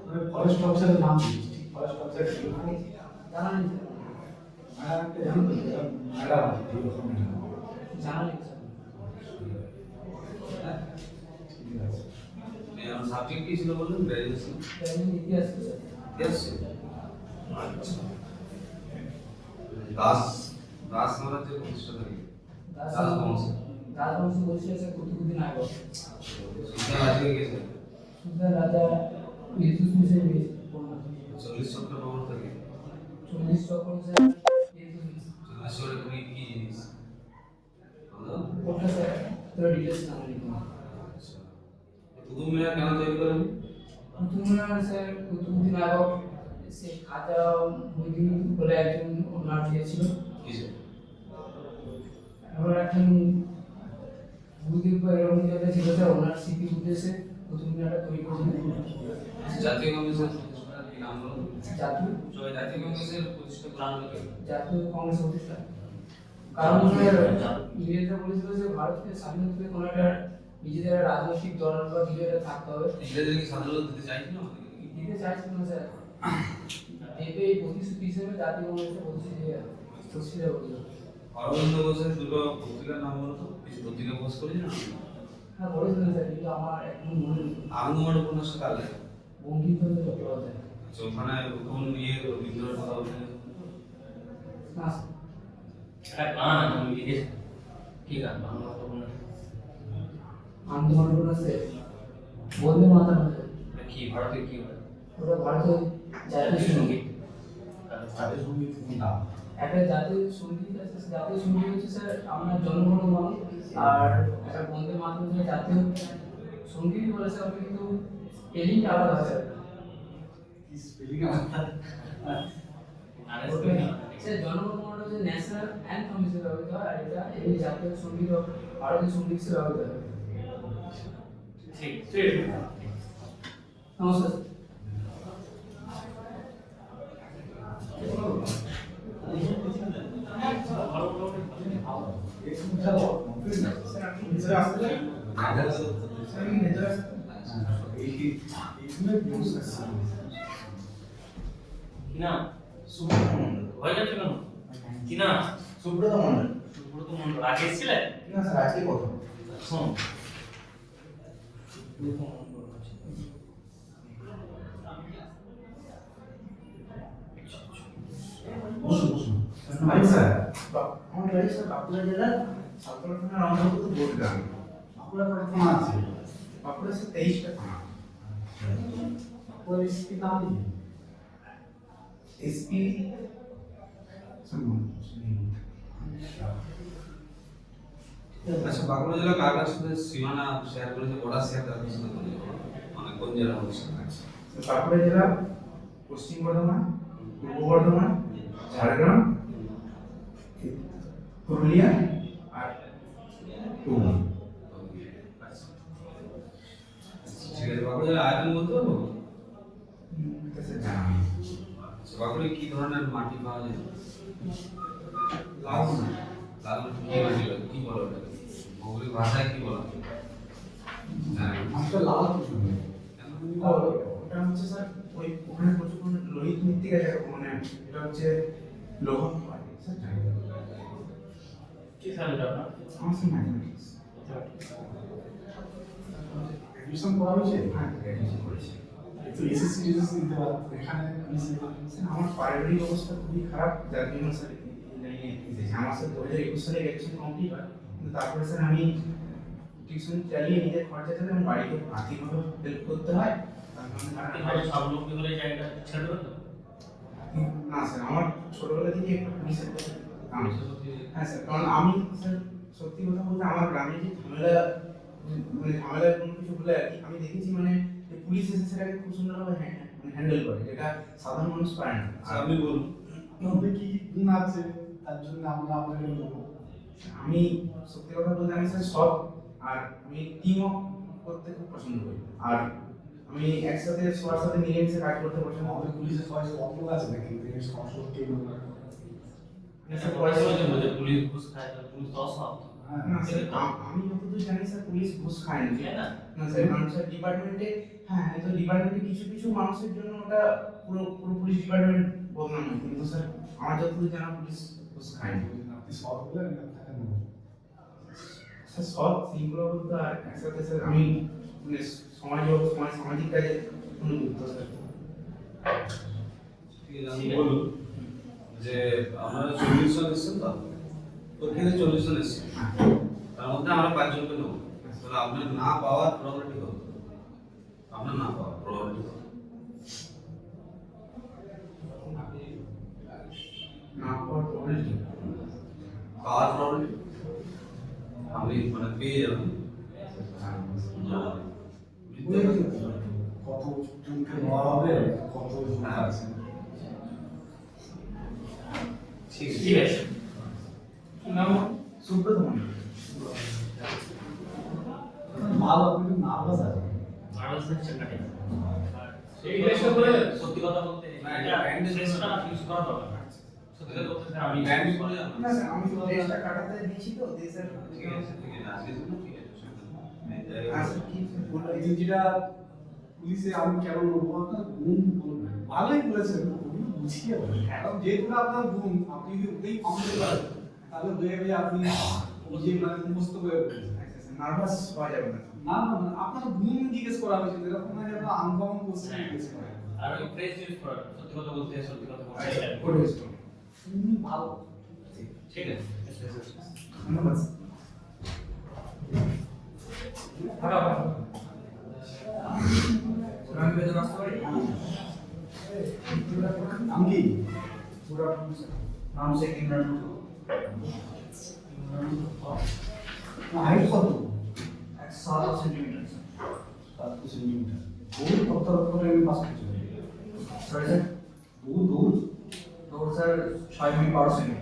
[SPEAKER 2] মানে ফরেস্ট অফিসারের নাম কি ফরেস্ট অফিসার
[SPEAKER 1] জানা নেই
[SPEAKER 2] ম্যাডাম একটা জানো তো ম্যাডাম এইরকম
[SPEAKER 1] জানা নেই স্যার
[SPEAKER 2] ঠিক আছে
[SPEAKER 5] আমার সাবজেক্ট কি ছিল বললেন গ্র্যাজুয়েশন
[SPEAKER 1] এমনি ইতিহাস তো স্যার
[SPEAKER 5] ইতিহাস ছিল আচ্ছা দাস দাস মহারাজের প্রতিষ্ঠাতা কি দাস বংশ
[SPEAKER 1] দাস বংশ বলছে স্যার কুতুবুদ্দিন আইবক
[SPEAKER 5] সুলতান রাজকে গেছে
[SPEAKER 1] সুলতান রাজা ইউসুফ মিশে
[SPEAKER 5] 40 চক্র প্রবর্তক কি
[SPEAKER 1] 40 চক্র স্যার ইউসুফ
[SPEAKER 5] 40 চক্র তুমি কি জিনিস বলো
[SPEAKER 1] ওটা স্যার তোর ডিটেইলস না লিখুন
[SPEAKER 5] আচ্ছা কুতুব মিনার কেন তৈরি করেন
[SPEAKER 1] কুতুবুদ্দিন স্যার কুতুবুদ্দিন আইবক সে খাজা মহিউদ্দিন বলে একজন ওনার দিয়েছিল
[SPEAKER 5] কিসে
[SPEAKER 1] এবার এখন গুরুদেব বা এরকম জায়গায় ছিল স্যার ওনার স্মৃতির উদ্দেশ্যে কুতুবুদ্দিনটা তৈরি করেছিলেন
[SPEAKER 5] জাতীয় কংগ্রেসের প্রতিষ্ঠাতা কি নাম বলো
[SPEAKER 1] জাতীয়
[SPEAKER 5] জাতীয় কংগ্রেসের প্রতিষ্ঠাতা নাম কি
[SPEAKER 1] জাতীয় কংগ্রেস প্রতিষ্ঠা কারণ ইংরেজরা বলেছিল যে ভারতকে স্বাধীনতা পেতে কোনো একটা নিজেদের রাজনৈতিক দল বা কিছু একটা থাকতে হবে
[SPEAKER 5] ইংরেজরা কি স্বাধীনতা দিতে চাইছিল
[SPEAKER 1] দিতে চাইছিল না স্যার দেবে এই প্রতিশ্রুতি হিসেবে জাতীয় কংগ্রেসের প্রতিশ্রুতি করেছিল
[SPEAKER 5] অরবিন্দ ঘোষের দুটো পত্রিকার নাম বলো তো কিছু পত্রিকা পোস্ট করেছে না
[SPEAKER 1] হ্যাঁ বলেছিলেন স্যার কিন্তু আমার এখন মনে নেই
[SPEAKER 5] আনন্দমঠ উপন্যাসটা কার লেখা
[SPEAKER 1] বঙ্কিমচন্দ্র চট্টোপাধ্যায়
[SPEAKER 5] আচ্ছা ওখানে কোন নিয়ে বিদ্রোহের কথা বলতে
[SPEAKER 1] না
[SPEAKER 7] একটা গান আছে আমি লিখেছি কি গান বাংলা বলুন
[SPEAKER 1] আন্দোলন আছে বন্দে মাতরম আছে
[SPEAKER 7] কি ভারতের কি হয়
[SPEAKER 1] ওটা ভারতের জাতীয় সঙ্গীত
[SPEAKER 2] তাদের সঙ্গীত কোনটা
[SPEAKER 1] একটা জাতীয় সঙ্গীত আছে জাতীয় সঙ্গীত হচ্ছে স্যার আমরা জনগণ মন আর একটা বন্দে মাতরম হচ্ছে জাতীয় সঙ্গীত বলে স্যার কিন্তু স্পেলিংটা আলাদা স্যার
[SPEAKER 2] কি স্পেলিং আলাদা
[SPEAKER 8] স্যার জনগণমন হচ্ছে ন্যাশনাল অ্যান্থম হিসেবে ব্যবহৃত হয়, আর এটা এমনি জাতীয় সঙ্গীত ও ভারতীয় সঙ্গীত হিসেবে ব্যবহৃত হয়।
[SPEAKER 7] ঠিক
[SPEAKER 10] ঠিক
[SPEAKER 8] নমস্কার স্যার।
[SPEAKER 2] স্যার আপনি ভেতরে আসতে চান? স্যার আপনি ভেতরে আসতে
[SPEAKER 7] কি না ভয় লাগছে কেন? কি না
[SPEAKER 3] সুব্রত মন্ডল।
[SPEAKER 7] সুব্রত মন্ডল আগে এসেছিলে?
[SPEAKER 3] না স্যার আজকে প্রথম।
[SPEAKER 7] শোন
[SPEAKER 3] বসুন বসুন।
[SPEAKER 2] ভাই স্যার
[SPEAKER 3] আমার বাড়ি স্যার বাঁকুড়া জেলার সালতলা থানার অন্তর্গত বোটগ্রাম।
[SPEAKER 2] বাঁকুড়া কটা থানা আছে?
[SPEAKER 3] বাঁকুড়া স্যার 23টা থানা।
[SPEAKER 2] বাঁকুড়া এসপি নাম কি?
[SPEAKER 3] এসপি
[SPEAKER 5] আচ্ছা, বাঁকুড়া জেলা কার কার সাথে সীমানা শেয়ার করেছে, বর্ডার শেয়ার কার সাথে করেছে, মানে কোন জেলার মধ্যে শেয়ার আছে?
[SPEAKER 3] বাঁকুড়া জেলা, পশ্চিম বর্ধমান, পূর্ব বর্ধমান, ঝাড়গ্রাম, পুরুলিয়া আর হুগলি।
[SPEAKER 5] ঠিক আছে, বাঁকুড়া জেলার আয়তন বলতে পারবো?
[SPEAKER 3] এটা স্যার জানা নেই।
[SPEAKER 5] আচ্ছা, বাঁকুড়ায় কি ধরনের মাটি পাওয়া যায়?
[SPEAKER 3] লাল মাটি।
[SPEAKER 5] লাল মাটি কি মাটি বলে? কি বলে ওটাকে? ভৌগোলিক ভাষায় কি বলা হয়? জানেন?
[SPEAKER 2] আসলে লাল কিছু নেই।
[SPEAKER 3] ওটা হচ্ছে স্যার ওই ওখানে প্রচুর লোহিত মৃত্তিকা জায়গা, মানে এটা হচ্ছে লোহ পানি। স্যার জানি না।
[SPEAKER 7] কি সাবজেক্ট আপনার?
[SPEAKER 3] আমার স্যার ম্যাথমেটিক্স।
[SPEAKER 2] এডমিশন করা হয়েছে?
[SPEAKER 3] হ্যাঁ গ্র্যাজুয়েশন করেছি।
[SPEAKER 2] একটু এসএসসি টিএসসি দিতে পারতো এখানে পুলিশে।
[SPEAKER 3] স্যার আমার পারিবারিক অবস্থা খুবই খারাপ, যার জন্য স্যার এই লাইনে এসেছি। আমার স্যার 2021 সালে গ্র্যাজুয়েশন কমপ্লিট হয়, কিন্তু তারপরে স্যার আমি টিউশন চালিয়ে নিজের খরচা চালিয়ে আমার বাড়িতে আর্থিকভাবে হেল্প করতে হয়। তার
[SPEAKER 7] আপনি
[SPEAKER 3] কারণে
[SPEAKER 7] স্বাবলম্বী হলে জায়গাটা ছেড়ে দেবেন তো?
[SPEAKER 3] না স্যার, আমার ছোটবেলা থেকে একটা পুলিশের প্রতি টান। হ্যাঁ স্যার, কারণ আমি স্যার সত্যি কথা বলতে আমার গ্রামে যে ঝামেলা, মানে ঝামেলার কোনো কিছু হলে আর কি আমি দেখেছি, মানে যে পুলিশ এসে সেটাকে খুব সুন্দরভাবে হ্যান্ডেল করে, যেটা সাধারণ মানুষ পারে না।
[SPEAKER 5] আচ্ছা, আপনি বলুন।
[SPEAKER 2] মধ্যে কি কি গুণ আছে তার জন্য আমরা আপনাকে বলবো।
[SPEAKER 3] আমি সত্যি কথা বলতে আমি স্যার সব, আর আমি টিম ওয়ার্ক করতে খুব পছন্দ করি, আর আমি একসাথে সবার সাথে মিলেমিশে কাজ করতে পছন্দ করি।
[SPEAKER 2] আমাদের পুলিশের সবাই অল্প আছে নাকি সমস্যা কে
[SPEAKER 7] স্যার পয়সা বলতে পুলিশ ঘুষ খায়, তাহলে পুলিশ তো অসৎ।
[SPEAKER 3] না স্যার, আমি যতদূর জানি স্যার পুলিশ ঘুষ খায় না।
[SPEAKER 7] তাই না?
[SPEAKER 3] না স্যার, কারণ স্যার ডিপার্টমেন্টে, হ্যাঁ হয়তো ডিপার্টমেন্টে কিছু কিছু মানুষের জন্য ওটা পুরো পুরো পুলিশ ডিপার্টমেন্ট বদনাম হয়, কিন্তু স্যার আমার যতদূর জানা পুলিশ ঘুষ খায় না।
[SPEAKER 2] আপনি সব বলে আপনাকে নেবো।
[SPEAKER 3] স্যার সব শৃঙ্খলা বলতে আর একসাথে স্যার আমি মানে সামাজিক কাজে অনুযুক্ত স্যার।
[SPEAKER 5] ঠিক আছে, আপনি বলুন যে আপনারা 40 জন এসেছেন তো? ওখানে 40 জন এসেছেন, তার মধ্যে আমরা 5 জনকে নেবো। তাহলে আপনার না পাওয়ার প্রবাবিলিটি কত? আপনার না পাওয়ার প্রবাবিলিটি কত?
[SPEAKER 3] না পাওয়ার প্রবলেম
[SPEAKER 5] পাওয়ার প্রবাবিলিটি আপনি মানে পেয়ে যাবেন।
[SPEAKER 2] কত জনকে নেওয়া হবে, কত জন আছে।
[SPEAKER 5] ঠিক
[SPEAKER 7] ঠিক আছে।
[SPEAKER 10] নাম
[SPEAKER 3] সুব্রত মন্ডল।
[SPEAKER 2] মাল আপনি নার্ভাস আছে।
[SPEAKER 7] মার্বেল সেকশন কাটে।
[SPEAKER 10] এই টেস্টটা করে
[SPEAKER 7] সত্যি কথা বলতে
[SPEAKER 5] না,
[SPEAKER 7] এটা
[SPEAKER 5] এটা
[SPEAKER 7] টেস্টটা ইউজ করা দরকার না। সত্যি কথা বলতে স্যার, আমি
[SPEAKER 5] ব্যান্ড করে যাবেন।
[SPEAKER 3] না স্যার, আমি ড্রেসটা কাটাতে দিয়েছি তো, দিয়ে স্যার
[SPEAKER 5] ঠিক আছে, ঠিক আছে, আজকে জন্য ঠিক আছে,
[SPEAKER 3] আচ্ছা কি স্যার বললো
[SPEAKER 2] এই যেটা পুলিশে আমি কেন নেবো, আপনার গুণ বলবেন। ভালোই বলেছেন, খুবই বুঝিয়ে বলেন। কারণ যেহেতু আপনার গুণ, আপনি যদি ওটাই কমতে পারেন তাহলে হয়ে যাবে আপনি যে মানে মুখস্থ করে বলেছেন।
[SPEAKER 3] নার্ভাস হওয়া যাবে না।
[SPEAKER 2] না না না, আপনার গুণ জিজ্ঞেস করা হয়েছে, এরকম না যে আপনার আনকমন কোশ্চেন
[SPEAKER 7] হ্যাঁ।
[SPEAKER 2] জিজ্ঞেস করা।
[SPEAKER 7] আর ওই ফ্রেজ ইউজ করা, সত্যি কথা বলতে সত্যি কথা বলতে
[SPEAKER 3] আচ্ছা
[SPEAKER 7] এটা।
[SPEAKER 3] করে দিচ্ছি।
[SPEAKER 2] তুমি ভালো।
[SPEAKER 7] ঠিক আছে।
[SPEAKER 3] ধন্যবাদ স্যার। আমি বেতন আসতে পারি?
[SPEAKER 2] নাম কি?
[SPEAKER 3] নাম শেখ ইমরান।
[SPEAKER 2] হাইট কত?
[SPEAKER 3] 107 সেন্টিমিটার।
[SPEAKER 2] 7 সেন্টিমিটার। দৌড় কত করে আমি পাস করছি?
[SPEAKER 3] সরি স্যার,
[SPEAKER 2] দৌড় দৌড়
[SPEAKER 9] দৌড় স্যার 6 মিনিট 12 সেকেন্ড।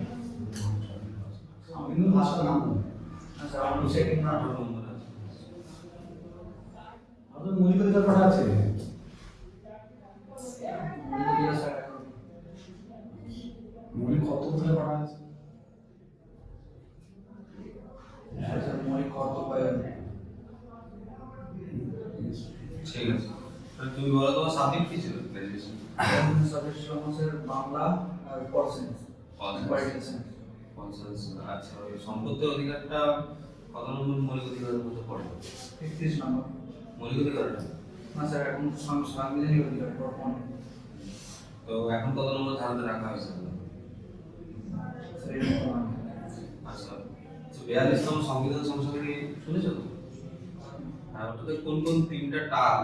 [SPEAKER 2] কিন্তু ভাষার নাম
[SPEAKER 9] স্যার আমার সেকেন্ড না
[SPEAKER 5] আমার নম্বর আছে।
[SPEAKER 2] আপনার মৌলিক অধিকার পড়া আছে?
[SPEAKER 9] স্যার
[SPEAKER 2] মৌলিক কত অধিকার পড়া আছে?
[SPEAKER 9] স্যার মৌলিক কর্তব্য
[SPEAKER 5] ঠিক আছে, তাহলে তুমি বলো তোমার সাবজেক্ট কি ছিল গ্র্যাজুয়েশন?
[SPEAKER 9] সাবজেক্ট ছিল স্যার বাংলা আর পলিটিক্স।
[SPEAKER 5] আচ্ছা, ওই সম্পত্তির অধিকারটা কত নম্বর মৌলিক অধিকারের মধ্যে পড়ে?
[SPEAKER 9] 31 নম্বর।
[SPEAKER 5] মৌলিক অধিকারটা
[SPEAKER 9] না স্যার এখন সাংবিধানিক অধিকার বর্তমান।
[SPEAKER 5] তো এখন কত নম্বর ধারাতে রাখা হয়েছে?
[SPEAKER 9] স্যার এই বর্তমান।
[SPEAKER 5] আচ্ছা, 42তম সংবিধান সংশোধনী শুনেছো তো? আর ওটাতে কোন কোন তিনটা টার্ম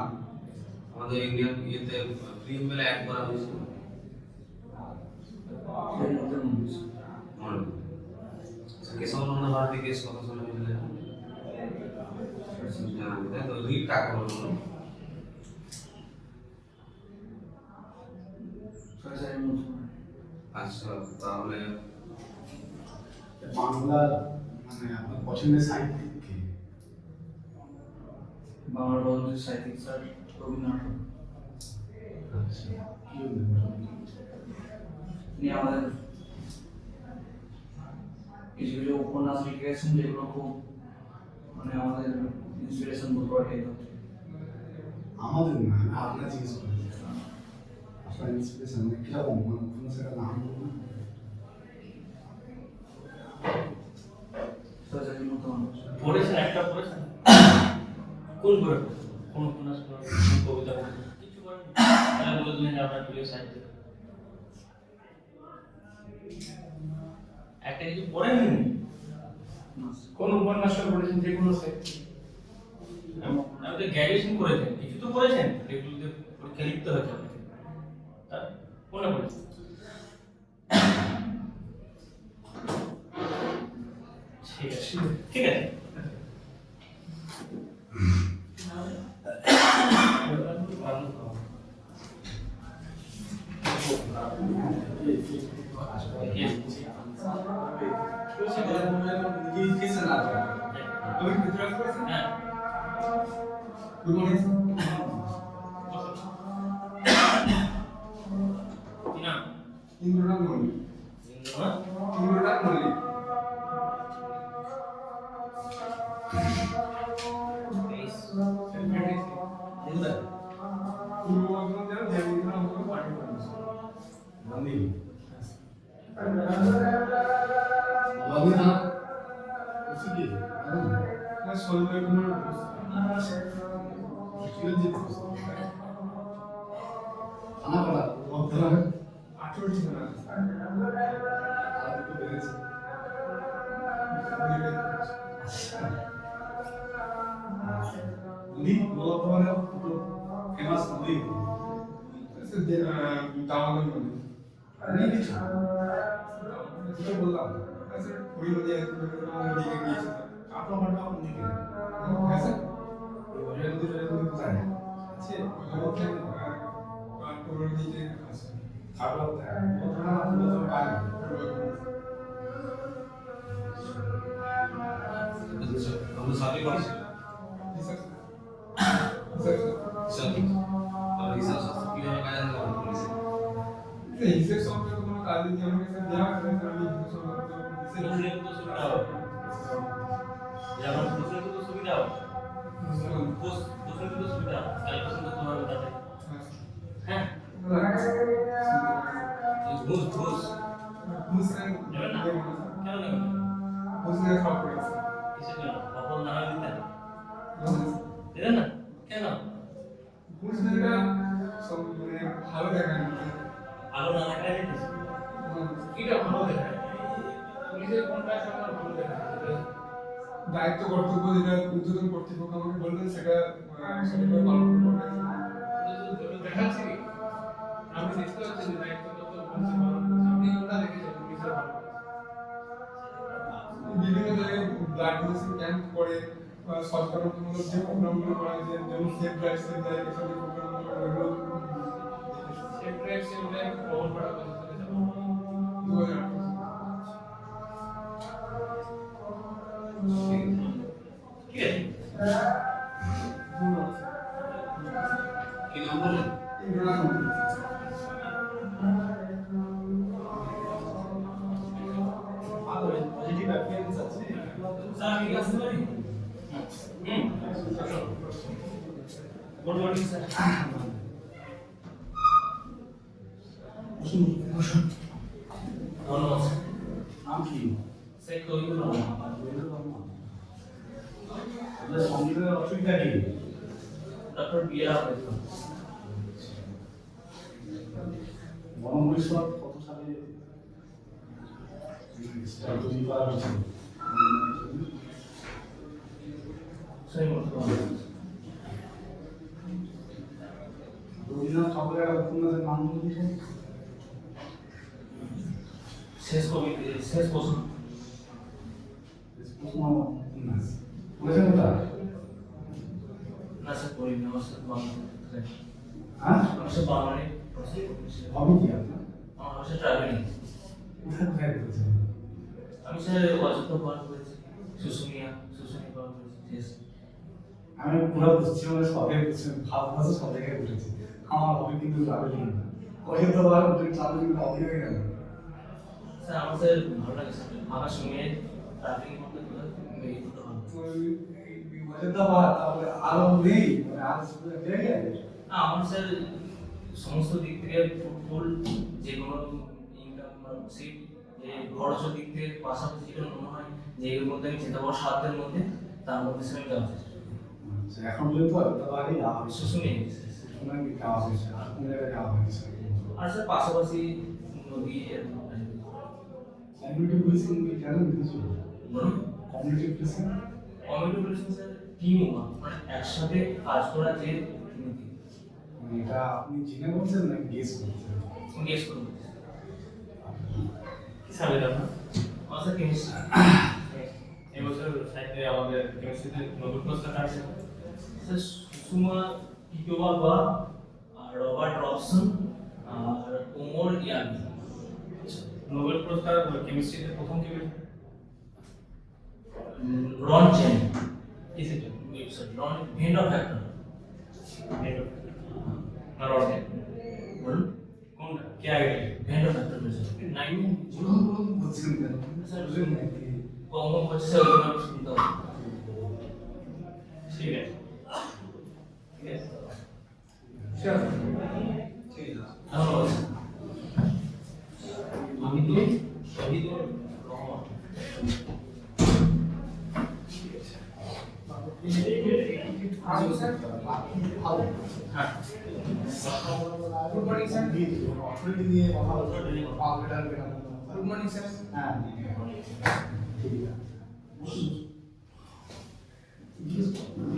[SPEAKER 5] আমাদের ইন্ডিয়ান ইয়েতে প্রিএমএল অ্যাড করা হয়েছে
[SPEAKER 9] এর মধ্যে
[SPEAKER 5] মনে নেই? আচ্ছা, কেশবানন্দ ভারতী কেস কত সালে হয়েছিল জানা নেই, তাই তো? রিট কাকে বলে বলো?
[SPEAKER 9] স্যার এই মধ্যে
[SPEAKER 5] আচ্ছা, তাহলে
[SPEAKER 2] বাংলার মানে আপনার পছন্দের সাহিত্যিক কে?
[SPEAKER 9] বাংলা রবীন্দ্র সাহিত্যিক স্যার রবীন্দ্রনাথ।
[SPEAKER 2] আচ্ছা, কি বলবেন?
[SPEAKER 9] তিনি আমাদের কিছু কিছু উপন্যাস লিখে গেছেন যেগুলো খুব মানে আমাদের ইন্সপিরেশন বলতে পারি।
[SPEAKER 2] আমাদের না, আমি আপনার জিজ্ঞেস করেছি। আপনার ইন্সপিরেশন মানে কিরকম, মানে কোনো সেটা নাম বলুন।
[SPEAKER 9] স্যার এই মতো মানুষ
[SPEAKER 7] পড়েছেন, একটা পড়েছেন? কোন বই পড়েছেন? কোন উপন্যাস পড়েছেন? কোন কবিতা পড়েছেন? কিছু পড়েন? তাহলে বলে দিলেন যে আপনার প্রিয় সাহিত্য। একটা কিছু পড়েননি?
[SPEAKER 10] কোন উপন্যাসটা পড়েছেন যে কোনো সাহিত্য?
[SPEAKER 7] আপনি তো গ্র্যাজুয়েশন করেছেন, কিছু তো পড়েছেন, যেগুলোতে পরীক্ষা লিখতে হয়েছে আপনাকে। তা কোনটা পড়েছেন? ঠিক আছে, ঠিক আছে। হ্যাঁ,
[SPEAKER 2] গুড মর্নিং।
[SPEAKER 7] কি নাম?
[SPEAKER 2] ইন্দ্রনাথ মল্লিক।
[SPEAKER 7] ইন্দ্রনাথ?
[SPEAKER 2] ইন্দ্রনাথ মল্লিক।
[SPEAKER 7] বেশ।
[SPEAKER 10] কোথায়?
[SPEAKER 2] পূর্ব বর্ধমান জেলার দেবীন্দ্রনাথ মল্লিক পার্টি করেছে। মল্লিক। মল্লিক না? ওসি কি? না, সঞ্জয় কুমার ঘোষ। চিরঞ্জিত ঘোষ। থানা করা বর্ধমান 18টি থানা আছে। আর একটু বেড়েছে। উনি বর্ধমানের ফেমাস নদী দামোদর নদী। উনি কিছু যেটা বললাম ওই নদী নদীকে গিয়েছে। আপনার ঘটনা কোন দিকে? হ্যাঁ স্যার, ওই নদী কোথায় আছে? ওই নদীতে আছে। খারাপ ঘটনা আপনার পাই।
[SPEAKER 5] আমরা সাথে পড়েছি হিসাব শাস্ত্র কিভাবে কাজে লাগানো পড়েছি?
[SPEAKER 2] হিসেব সম্পর্কে কোনো কাজ যদি আমাকে স্যার দেওয়া হয় তাহলে আমি হিসেব সম্পর্কে
[SPEAKER 7] প্রশ্নের তো সুবিধা হবে। যেমন প্রশ্নের তো সুবিধা হবে। প্রশ্নের তো সুবিধা হবে। ক্যালকুলেশন করতে পারবে তাতে। হ্যাঁ, ঘুষ ঘুষ নেবেন না? কেন নেবেন না? কিসের জন্য? অপর না হলে দিতেন? দিতেন না? কেন?
[SPEAKER 2] ভালো দেখায়
[SPEAKER 7] আলো না দেখায় দিতেছে?
[SPEAKER 10] এটা ভালো দেখায়। পুলিশের কোনটা আমার ভালো দেখায়?
[SPEAKER 2] দায়িত্ব কর্তব্য যেটা উদ্বোধন কর্তৃপক্ষ আমাকে বলবেন সেটা সেটা পালন করবো।
[SPEAKER 10] দেখাচ্ছে কি? আমি দেখতে পাচ্ছি যে দায়িত্ব কত পুলিশের ভালো করছে। আপনি কোনটা দেখেছেন পুলিশের ভালো?
[SPEAKER 2] বিভিন্ন জায়গায় ব্লাড ডোনেশন ক্যাম্প করে সচেতনতামূলক যে প্রোগ্রামগুলো করা হয়, যেমন সেফ ড্রাইভ সেফ ড্রাইভ এসব যে প্রোগ্রামগুলো ওইগুলো
[SPEAKER 10] সেফ ড্রাইভ সেফ ড্রাইভ প্রবল করা কথা
[SPEAKER 5] ঠিক আছে কি নাম বললেন?
[SPEAKER 2] পজিটিভ অ্যাপিয়ারেন্স আছে।
[SPEAKER 7] স্যার আমি কি আসতে পারি? Good morning sir. ধন্যবাদ স্যার।
[SPEAKER 2] নাম কি?
[SPEAKER 7] শেখ তহিদুর রহমান।
[SPEAKER 2] আপনার সংগীতের অসুবিধা কি?
[SPEAKER 7] Doctor BR Ambedkar.
[SPEAKER 2] বনমরিশ্বর কত সালে তৈরি করা হয়েছিল?
[SPEAKER 7] সেই মতো
[SPEAKER 2] রবীন্দ্রনাথ ঠাকুরের একটা উপন্যাসের নাম বলুন।
[SPEAKER 7] শেষ কবি শেষ প্রশ্ন।
[SPEAKER 2] উপন্যাস পড়েছেন ওটা?
[SPEAKER 7] না স্যার পড়িনি, আমার স্যার বাংলা।
[SPEAKER 2] হ্যাঁ,
[SPEAKER 7] আমার স্যার বাংলায়
[SPEAKER 2] হবি কি আপনার?
[SPEAKER 7] আমার হচ্ছে ট্রাভেলিং।
[SPEAKER 2] কোথায় কোথায় করেছেন?
[SPEAKER 7] আমি স্যার অযোধ্যা পার করেছি, শুশুনি পার করেছি। শেষ
[SPEAKER 2] আমি পুরো পশ্চিমবঙ্গের সবাই ভারতবর্ষের সব জায়গায় ঘুরেছি। আমার হবি কিন্তু ট্রাভেলিং না। কলকাতা বার ট্রাভেলিং হবি হয়ে গেল।
[SPEAKER 7] স্যার আমার স্যার ভালো লাগে স্যার, ফাঁকা সময়ে ট্রাভেলিং করতে এই করতে ভালো।
[SPEAKER 2] অযোধ্যা বার তাহলে আরো নেই, মানে আর শুধু এক জায়গায়।
[SPEAKER 7] না আমার স্যার সমস্ত দিক থেকে ফুল যে কোনো ইনকাম সেই যে খরচের দিক থেকে পাশাপাশি যেটা মনে হয় যে এর মধ্যে আমি যেতে পারবো সাধ্যের মধ্যে, তার মধ্যে স্যার আমি যাওয়া চেষ্টা করি।
[SPEAKER 2] আচ্ছা, এখন পর্যন্ত অযোধ্যা বারই যাওয়া হয়েছে।
[SPEAKER 7] শুশুনি
[SPEAKER 2] শোনা কি যাওয়া হয়েছে? আর কোন জায়গায় যাওয়া হয়েছে?
[SPEAKER 7] আর স্যার পাশাপাশি নদী
[SPEAKER 2] কমিউনিটি পুলিশিং কি জানেন কিছু?
[SPEAKER 7] বলুন।
[SPEAKER 2] Community policing
[SPEAKER 7] community policing sir team মানে একসাথে কাজ করা যে নীতি।
[SPEAKER 2] মানে এটা আপনি জেনে বলছেন না গেস করছেন?
[SPEAKER 7] গেস করুন কি সাবজেক্ট আপনার? আমার স্যার কেমিস্ট্রি।
[SPEAKER 10] এবছর সাহিত্যে আমাদের কেমিস্ট্রিতে নোবেল পুরস্কার আছে।
[SPEAKER 7] স্যার সুষমা টিটোভালভা, আর রবার্ট রবসন, আর ওমর ইয়ামি।
[SPEAKER 10] নোবেল পুরস্কার কেমিস্ট্রিতে প্রথম কে পেয়েছে?
[SPEAKER 7] রন চেন।
[SPEAKER 10] কি সেটা?
[SPEAKER 7] রন ভেন্ডর ফ্যাক্টর।
[SPEAKER 10] না রডে
[SPEAKER 7] বলুন
[SPEAKER 10] কোনটা? কে আগে?
[SPEAKER 7] ভেন্ডর ফ্যাক্টর পেয়েছে। নাইন
[SPEAKER 2] বলুন বলুন বলছেন কেন?
[SPEAKER 7] স্যার
[SPEAKER 2] বুঝলেন নাকি?
[SPEAKER 7] কমন হচ্ছে স্যার ওটা শুনতে হবে।
[SPEAKER 10] ঠিক আছে ঠিক আছে
[SPEAKER 5] ঠিক আছে
[SPEAKER 7] ধন্যবাদ স্যার।
[SPEAKER 5] আমি তো শহীদুর রহমান।
[SPEAKER 7] হ্যাঁ
[SPEAKER 2] গুড মর্নিং স্যার। অথরিটি নিয়ে কথা বলতে পারবেন না।
[SPEAKER 10] Good morning sir.
[SPEAKER 2] হ্যাঁ ঠিক আছে।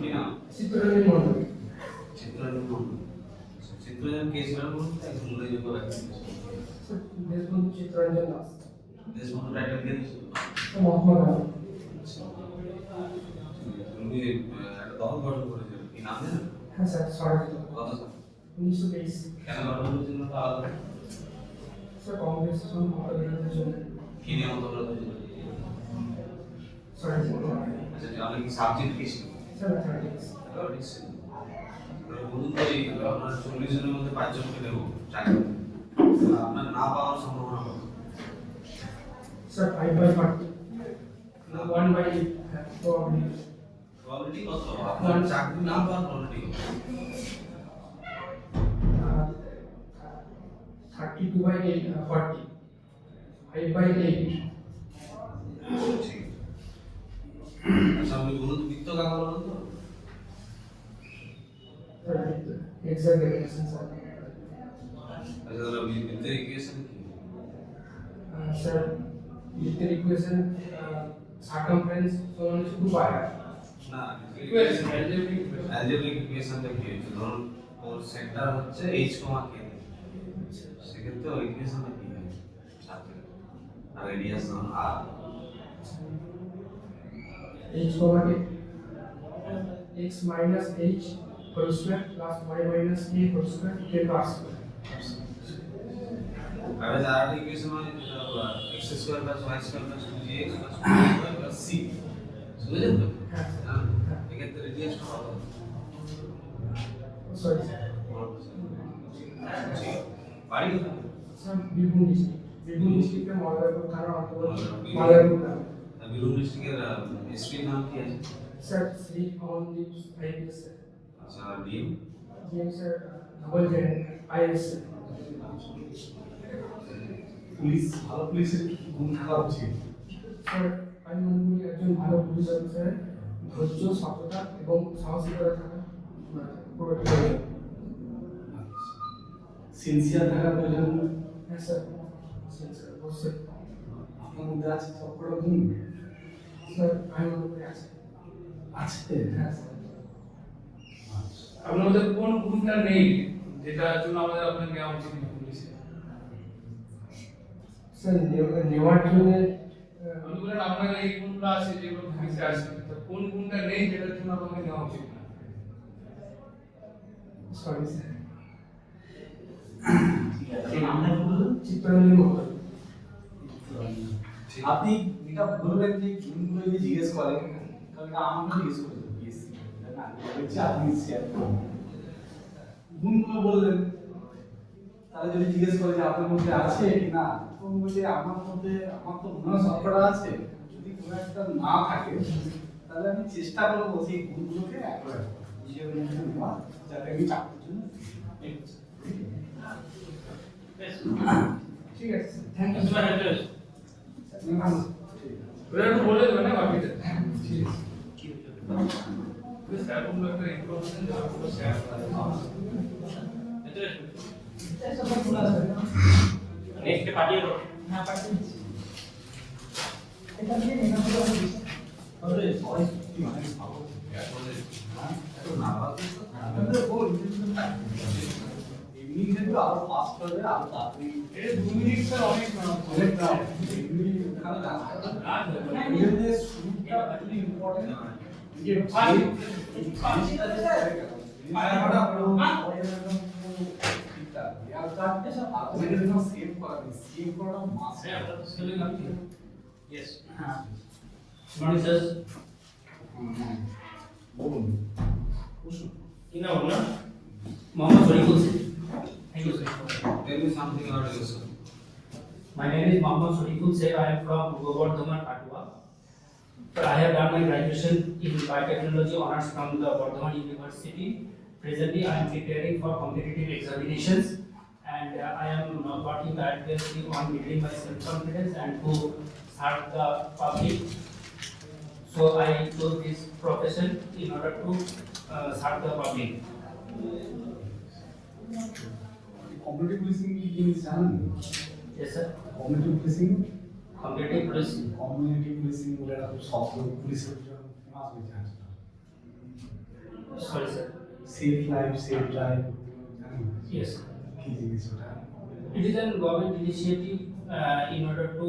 [SPEAKER 5] কি নাম?
[SPEAKER 8] চিত্তরঞ্জন মন্ডল।
[SPEAKER 5] চিত্তরঞ্জন মণ্ডল। চিত্তরঞ্জন কে ছিলেন বলুন তো, একজন উল্লেখযোগ্য ব্যক্তি।
[SPEAKER 8] দেশবন্ধু চিত্তরঞ্জন দাস।
[SPEAKER 5] দেশবন্ধু টাইটেল কে দিয়েছিল?
[SPEAKER 8] মহাত্মা গান্ধী।
[SPEAKER 5] উনি একটা দল গঠন করেছিলেন, কি নাম জানেন?
[SPEAKER 8] হ্যাঁ স্যার, স্বরাজ
[SPEAKER 5] কত সাল?
[SPEAKER 8] 1923।
[SPEAKER 5] কেন গঠন করেছিলেন তা আলাদা?
[SPEAKER 8] স্যার কংগ্রেস বিরোধের জন্য।
[SPEAKER 5] কি নিয়ে মতবিরোধ হয়েছিল?
[SPEAKER 8] স্বরাজ
[SPEAKER 5] আচ্ছা আপনি কি সাবজেক্ট কি ছিল?
[SPEAKER 8] Sir mathematics.
[SPEAKER 5] ম্যাথমেটিক্স ছিল। বলুন তো এই আপনার 40 জনের মধ্যে 5 জনকে দেবো চাকরি, আপনার না পাওয়ার সম্ভাবনা কত?
[SPEAKER 8] স্যার 5/40 1/8 probably
[SPEAKER 5] প্রবাবিলিটি কত? আপনার চাকরি না পাওয়ার প্রবাবিলিটি কত?
[SPEAKER 8] 32/8 40 5/8
[SPEAKER 5] ঠিক। আচ্ছা আপনি বলুন তো বৃত্ত কাকে বলুন তো?
[SPEAKER 8] Exact definition sir.
[SPEAKER 5] আচ্ছা তাহলে বৃত্তের ইকুয়েশন কি?
[SPEAKER 8] স্যার বৃত্তের ইকুয়েশন সার্কামফারেন্স সমান 2
[SPEAKER 5] না
[SPEAKER 10] ইকুয়েশন অ্যালজেব্রিক
[SPEAKER 5] অ্যালজেব্রিক ইকুয়েশনটা কি হচ্ছে? ধরুন ওর সেন্টার হচ্ছে h, k, সেক্ষেত্রে ওই ইকুয়েশনটা কি হয়? সার্কেল আর রেডিয়াস ধরুন r।
[SPEAKER 8] h comma k x minus h whole square plus y minus k whole square equal to r square.
[SPEAKER 5] আর যে আরেকটা ইকুয়েশন হয় যেটা হলো x square plus y square plus 2gx plus 2y plus c বুঝলেন তো?
[SPEAKER 10] হ্যাঁ
[SPEAKER 5] হ্যাঁ এক্ষেত্রে রেডিয়াসটা কত?
[SPEAKER 10] সরি স্যার
[SPEAKER 5] বাড়ি কোথায়?
[SPEAKER 10] স্যার বীরভূম ডিস্ট্রিক্টে মহাদেবপুর থানার অন্তর্গত মহাদেবপুর গ্রাম।
[SPEAKER 5] বীরভূম ডিস্ট্রিক্টের এসপির নাম কি আছে?
[SPEAKER 10] Sir Shri Amandeep IPS sir.
[SPEAKER 5] আচ্ছা আর DM?
[SPEAKER 10] GM sir double Z IS sir.
[SPEAKER 2] Police ভালো পুলিশের কি গুণ থাকা উচিত?
[SPEAKER 10] স্যার আমি মনে করি একজন ভালো পুলিশ অফিসারের ধৈর্য, সততা এবং সাহসিকতা থাকা পুরোটি প্রয়োজন।
[SPEAKER 2] সিনসিয়ার থাকার প্রয়োজন।
[SPEAKER 10] হ্যাঁ স্যার, স্যার অবশ্যই।
[SPEAKER 2] আপনার মধ্যে আছে সবকটা গুণ?
[SPEAKER 10] স্যার আমি মনে করি আছে।
[SPEAKER 2] আছে?
[SPEAKER 10] হ্যাঁ স্যার।
[SPEAKER 6] আপনার মধ্যে কোন গুণটা নেই যেটার জন্য আপনার নেওয়া উচিত না পুলিশে?
[SPEAKER 10] স্যার নেওয়ার জন্য
[SPEAKER 6] আপনি বলেন আপনার এই গুণগুলো আছে যেগুলো পুলিশে আছে, তো কোন গুণটা নেই যেটার জন্য আপনাকে নেওয়া উচিত না?
[SPEAKER 10] Sorry sir.
[SPEAKER 2] ঠিক আছে, নামটা বলুন।
[SPEAKER 10] চিত্তরঞ্জন মহল।
[SPEAKER 2] আপনি এটা বলবেন যে গুণগুলো যদি জিজ্ঞেস করেন, কারণ এটা আমাকে জিজ্ঞেস করেছেন বিএসসি, না বলছি আপনি শেয়ার করুন। গুণগুলো বললেন, তাহলে যদি জিজ্ঞেস করে যে আপনার মধ্যে আছে কি না, তো বলছে আমার মধ্যে আমার তো মনে হয় সবকটা আছে। যদি কোনো একটা না থাকে তাহলে আমি চেষ্টা করবো সেই গুণগুলোকে অ্যাপ্লাই করা, নিজের মধ্যে নেওয়া, যাতে আমি চাকরির জন্য এগোতে পারি।
[SPEAKER 10] ঠিক আছে স্যার, থ্যাংক ইউ স্যার।
[SPEAKER 6] ওটা একটু বলে দেবেন না বাকিটা?
[SPEAKER 10] ঠিক আছে।
[SPEAKER 6] স্যার কোনো একটা ইনফরমেশন যেটা শেয়ার করা
[SPEAKER 7] নেক্সট পাঠিয়ে দাও।
[SPEAKER 10] হ্যাঁ পাঠিয়ে দিচ্ছি। এটা দিয়ে নিলাম তো আমি দিচ্ছি।
[SPEAKER 2] তাহলে সবাই কি মানে ভালো আসলে এত নার্ভাস আপনাদের বল এমনি কিন্তু আরো ফাস্ট হবে, আরো তাড়াতাড়ি।
[SPEAKER 6] এই 2 মিনিট স্যার অনেক
[SPEAKER 2] অনেক না এমনি খালি না এর যে শুরুটা খুবই ইম্পর্টেন্ট। যে ফাস্ট আছে স্যার পায়াটা পুরো একদম ঠিকঠাক আর তারপরে সব আপনাদের জন্য সেভ করাটা মাস্ট।
[SPEAKER 7] হ্যাঁ আপনারা তো স্পেলিং আপনি ইয়েস
[SPEAKER 10] হ্যাঁ।
[SPEAKER 7] মর্নিং স্যার
[SPEAKER 2] বলুন বসুন।
[SPEAKER 7] কি নাম আপনার? Mohammad Shariful sir.
[SPEAKER 10] Thank you sir.
[SPEAKER 5] Tell me something about yourself.
[SPEAKER 7] My name is Mohammad Shariqul Sheikh. I am from Purbo Bardhaman, Kathua. I have done my graduation in biotechnology honors from the Bardhaman University. Presently, I am preparing for competitive examinations, and I am working tirelessly on building my self-confidence and to serve the public. So I chose this profession in order to serve the public.
[SPEAKER 2] Community policing কি জিনিস জানেন?
[SPEAKER 7] Yes, sir.
[SPEAKER 2] Community policing,
[SPEAKER 7] Competitive policing.
[SPEAKER 2] Community policing বলে একটা খুব শব্দ পুলিশের জন্য famous হয়েছে আজকাল।
[SPEAKER 7] Sorry, sir.
[SPEAKER 2] Safe life safe drive জানেন
[SPEAKER 7] Yes.
[SPEAKER 2] কি জিনিস ওটা?
[SPEAKER 7] It is a government initiative in order to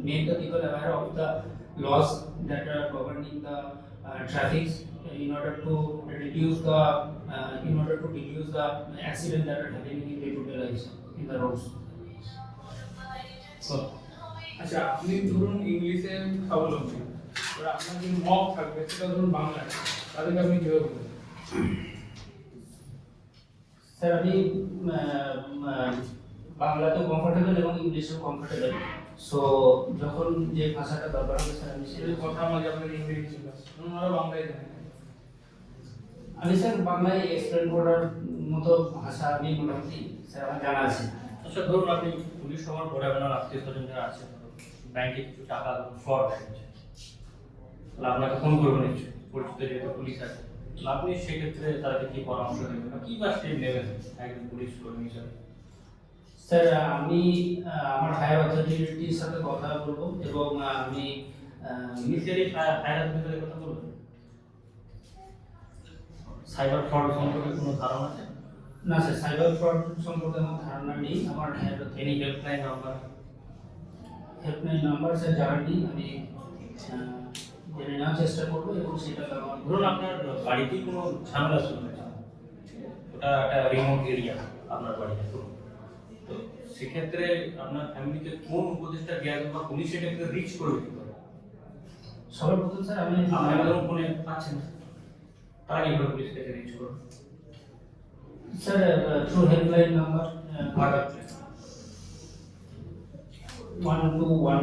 [SPEAKER 7] make the people aware of the laws that are governing the traffic in order to reduce the accidents that are happening in day-to-day lives in the roads. So,
[SPEAKER 6] আচ্ছা আপনি ধরুন ইংলিশে স্বাবলম্বী, এবার আপনার যে mock থাকবে সেটা ধরুন বাংলায়, তাদেরকে আপনি কিভাবে বলবেন?
[SPEAKER 7] স্যার আমি বাংলাতেও কমফোর্টেবল এবং ইংলিশেও কমফোর্টেবল। সো যখন যে ভাষাটা দরকার হবে স্যার আমি
[SPEAKER 6] সেই কথা আমাকে আপনার ইংরেজি ছিল, ওনারা বাংলায় জানেন।
[SPEAKER 7] আমি স্যার বাংলায় এক্সপ্লেন করার মতো ভাষা আমি মোটামুটি স্যার আমার জানা আছে।
[SPEAKER 11] আচ্ছা ধরুন আপনি পুলিশ হওয়ার পরে আপনার আত্মীয় স্বজন যারা আছে ব্যাংকে কিছু টাকা ফ্রড হয়েছে, তাহলে আপনাকে ফোন করবেন নিশ্চয়ই, পরিচিত যেহেতু পুলিশ আছে, তাহলে আপনি সেক্ষেত্রে তাদেরকে কি পরামর্শ দেবেন বা কী বা স্টেপ নেবেন একজন পুলিশ কর্মী হিসাবে?
[SPEAKER 7] স্যার আমি আমার হায়ার অথরিটির সাথে কথা বলবো এবং আমি
[SPEAKER 11] ইনিশিয়ালি হায়ার অথরিটির কথা বলবেন। সাইবার ফ্রড সম্পর্কে কোনো ধারণা আছে?
[SPEAKER 7] না স্যার, সাইবার ফ্রড সম্পর্কে আমার ধারণা নেই। আমার
[SPEAKER 11] any helpline number?
[SPEAKER 7] Helpline number sir জানা নেই, আমি জেনে নেওয়ার চেষ্টা করবো এবং সেটা আমার
[SPEAKER 11] ধরুন আপনার বাড়িতেই কোনো ঝামেলা শুরু হয়েছে, ওটা একটা রিমোট এরিয়া আপনার বাড়িতে, তো সেক্ষেত্রে আপনার ফ্যামিলিকে কোন উপদেশটা দেওয়া যাবে বা পুলিশ এটাকে রিচ করবে কি করে?
[SPEAKER 1] সর্বপ্রথম স্যার আমি
[SPEAKER 11] আপনারা যখন ফোনে পাচ্ছেন তারা কিভাবে পুলিশকে রিচ করবে?
[SPEAKER 1] স্যার থ্রু হেল্পলাইন নাম্বার
[SPEAKER 11] আর
[SPEAKER 1] 121
[SPEAKER 11] 121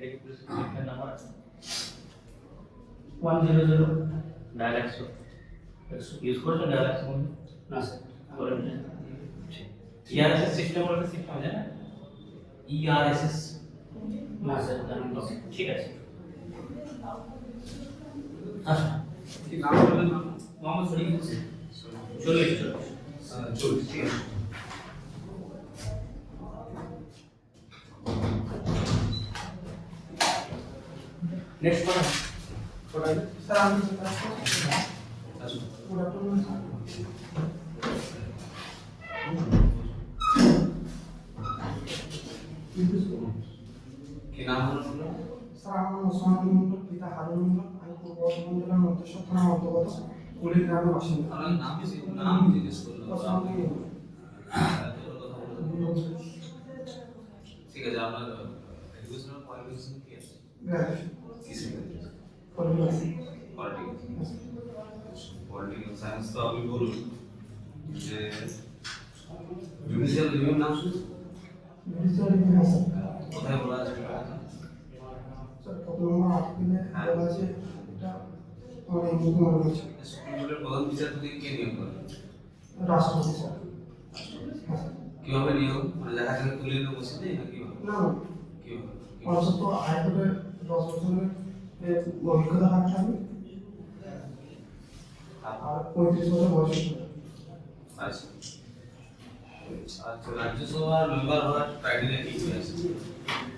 [SPEAKER 11] এই police helpline number
[SPEAKER 1] 100
[SPEAKER 11] dial 100 use করছেন ডায়াল 100
[SPEAKER 1] না স্যার
[SPEAKER 11] করেন ইআরএসএস সিস্টেম বলে সিস্টেম আছে না ইআরএসএস
[SPEAKER 1] না স্যার জানি না।
[SPEAKER 11] ঠিক আছে আচ্ছা
[SPEAKER 10] কি নাম বললেন না?
[SPEAKER 1] মোহাম্মদ শরীফ হোসেন।
[SPEAKER 11] চল্লিশ
[SPEAKER 5] চল্লিশ, ঠিক আছে।
[SPEAKER 11] নেক্সট কথা
[SPEAKER 9] স্যার আমি
[SPEAKER 5] আসুন।
[SPEAKER 9] Good afternoon sir.
[SPEAKER 5] কি নাম হলো আপনার?
[SPEAKER 9] স্যার আমার নাম ওসমান মন্ডল, পিতা হারুন মন্ডল। আমি পূর্ব বর্ধমান জেলার মন্তেশ্বর থানার অন্তর্গত কুলি গ্রামের বাসিন্দা।
[SPEAKER 5] আপনার নাম জিজ্ঞেস করলাম।
[SPEAKER 9] ওসমান মন্ডল।
[SPEAKER 5] ঠিক আছে, আপনার এডুকেশনাল কোয়ালিফিকেশন কি আছে?
[SPEAKER 9] গ্রাজুয়েশন
[SPEAKER 5] কিসে গ্রাজুয়েশন?
[SPEAKER 9] Political
[SPEAKER 5] political science. তো আপনি বলুন যে জুডিশিয়াল রিভিউর নাম শুনেছেন?
[SPEAKER 9] Judicial review sir.
[SPEAKER 5] কোথায় বলা আছে?
[SPEAKER 9] স্যার কত নম্বর আর্টিকেলে বলা আছে এটা আমার এই মুখে মনে হচ্ছে।
[SPEAKER 5] সুপ্রিম কোর্টের প্রধান বিচারপতি কে নিয়োগ করেন?
[SPEAKER 9] রাষ্ট্রপতি স্যার। হ্যাঁ স্যার।
[SPEAKER 5] কিভাবে নিয়োগ? মানে দেখা যাবে তুলে নিয়ে বসে নেই না কিভাবে?
[SPEAKER 9] না
[SPEAKER 5] কিভাবে?
[SPEAKER 9] অন্তত হাইকোর্টে 10 বছরের অভিজ্ঞতা থাকতে হবে আর 35 বছর বয়স হতে হবে।
[SPEAKER 5] আচ্ছা আচ্ছা, রাজ্যসভার মেম্বার হওয়ার ক্রাইটেরিয়া কি কি আছে?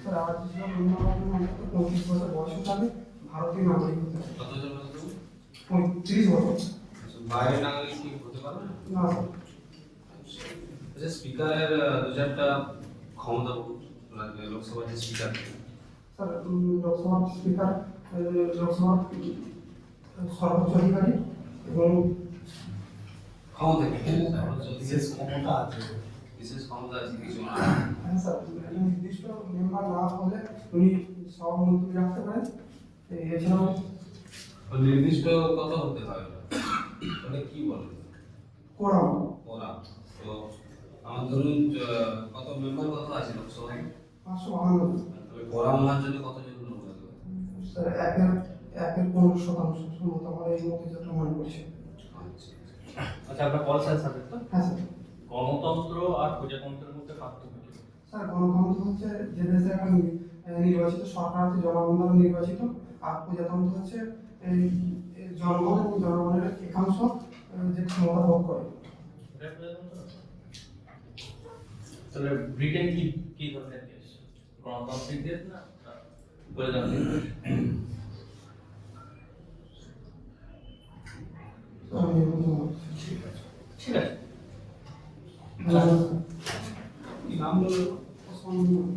[SPEAKER 9] স্যার আমার যেসব অন্তত 35 বছর বয়স হতে হবে, ভারতীয় নাগরিক হতে হবে।
[SPEAKER 5] কত জন আছে?
[SPEAKER 9] 35 বছর।
[SPEAKER 5] আচ্ছা, বাইরে নাগরিক কি হতে পারবে না?
[SPEAKER 9] না স্যার।
[SPEAKER 5] আচ্ছা, স্পিকারের দু চারটা ক্ষমতা বলুন, মানে লোকসভার যে স্পিকার।
[SPEAKER 9] স্যার লোকসভার স্পিকার লোকসভার সর্বোচ্চ অধিকারী এবং
[SPEAKER 5] ক্ষমতা কি?
[SPEAKER 2] বিশেষ ক্ষমতা আছে।
[SPEAKER 5] বিশেষ ক্ষমতা আছে কিছু না।
[SPEAKER 9] হ্যাঁ স্যার নির্দিষ্ট মেম্বার না হলে উনি সব মন্ত্রী রাখতে পারেন। এছাড়াও
[SPEAKER 5] নির্দিষ্ট কত হতে হয়? মানে কি বলে?
[SPEAKER 9] কোরাম
[SPEAKER 5] ওরা তো আমার ধরুন কত মেম্বার কত আছে লোকসভায়?
[SPEAKER 9] 552।
[SPEAKER 5] তবে কোরাম হওয়ার জন্য কতজন লোক লাগবে?
[SPEAKER 9] স্যার একের 15% সম্মত আমার এই মধ্যে যেটা মনে করছে।
[SPEAKER 5] আচ্ছা
[SPEAKER 11] আচ্ছা আপনার পল সায়েন্স সাবজেক্ট তো
[SPEAKER 9] হ্যাঁ স্যার।
[SPEAKER 11] গণতন্ত্র আর প্রজাতন্ত্রের মধ্যে পার্থক্য কি?
[SPEAKER 9] স্যার গণতন্ত্র হচ্ছে যে দেশে একটা নির্বাচিত সরকার আছে, জনগণ দ্বারা নির্বাচিত। আর প্রজাতন্ত্র হচ্ছে এই জনগণ এবং জনগণের একাংশ যে ক্ষমতা ভোগ করে।
[SPEAKER 11] এটা প্রজাতন্ত্র? তাহলে ব্রিটেন কি কি ধরনের দেশ? গণতান্ত্রিক দেশ না প্রজাতান্ত্রিক দেশ?
[SPEAKER 9] আমি এরকম
[SPEAKER 11] ঠিক আছে
[SPEAKER 10] কি নাম বললেন?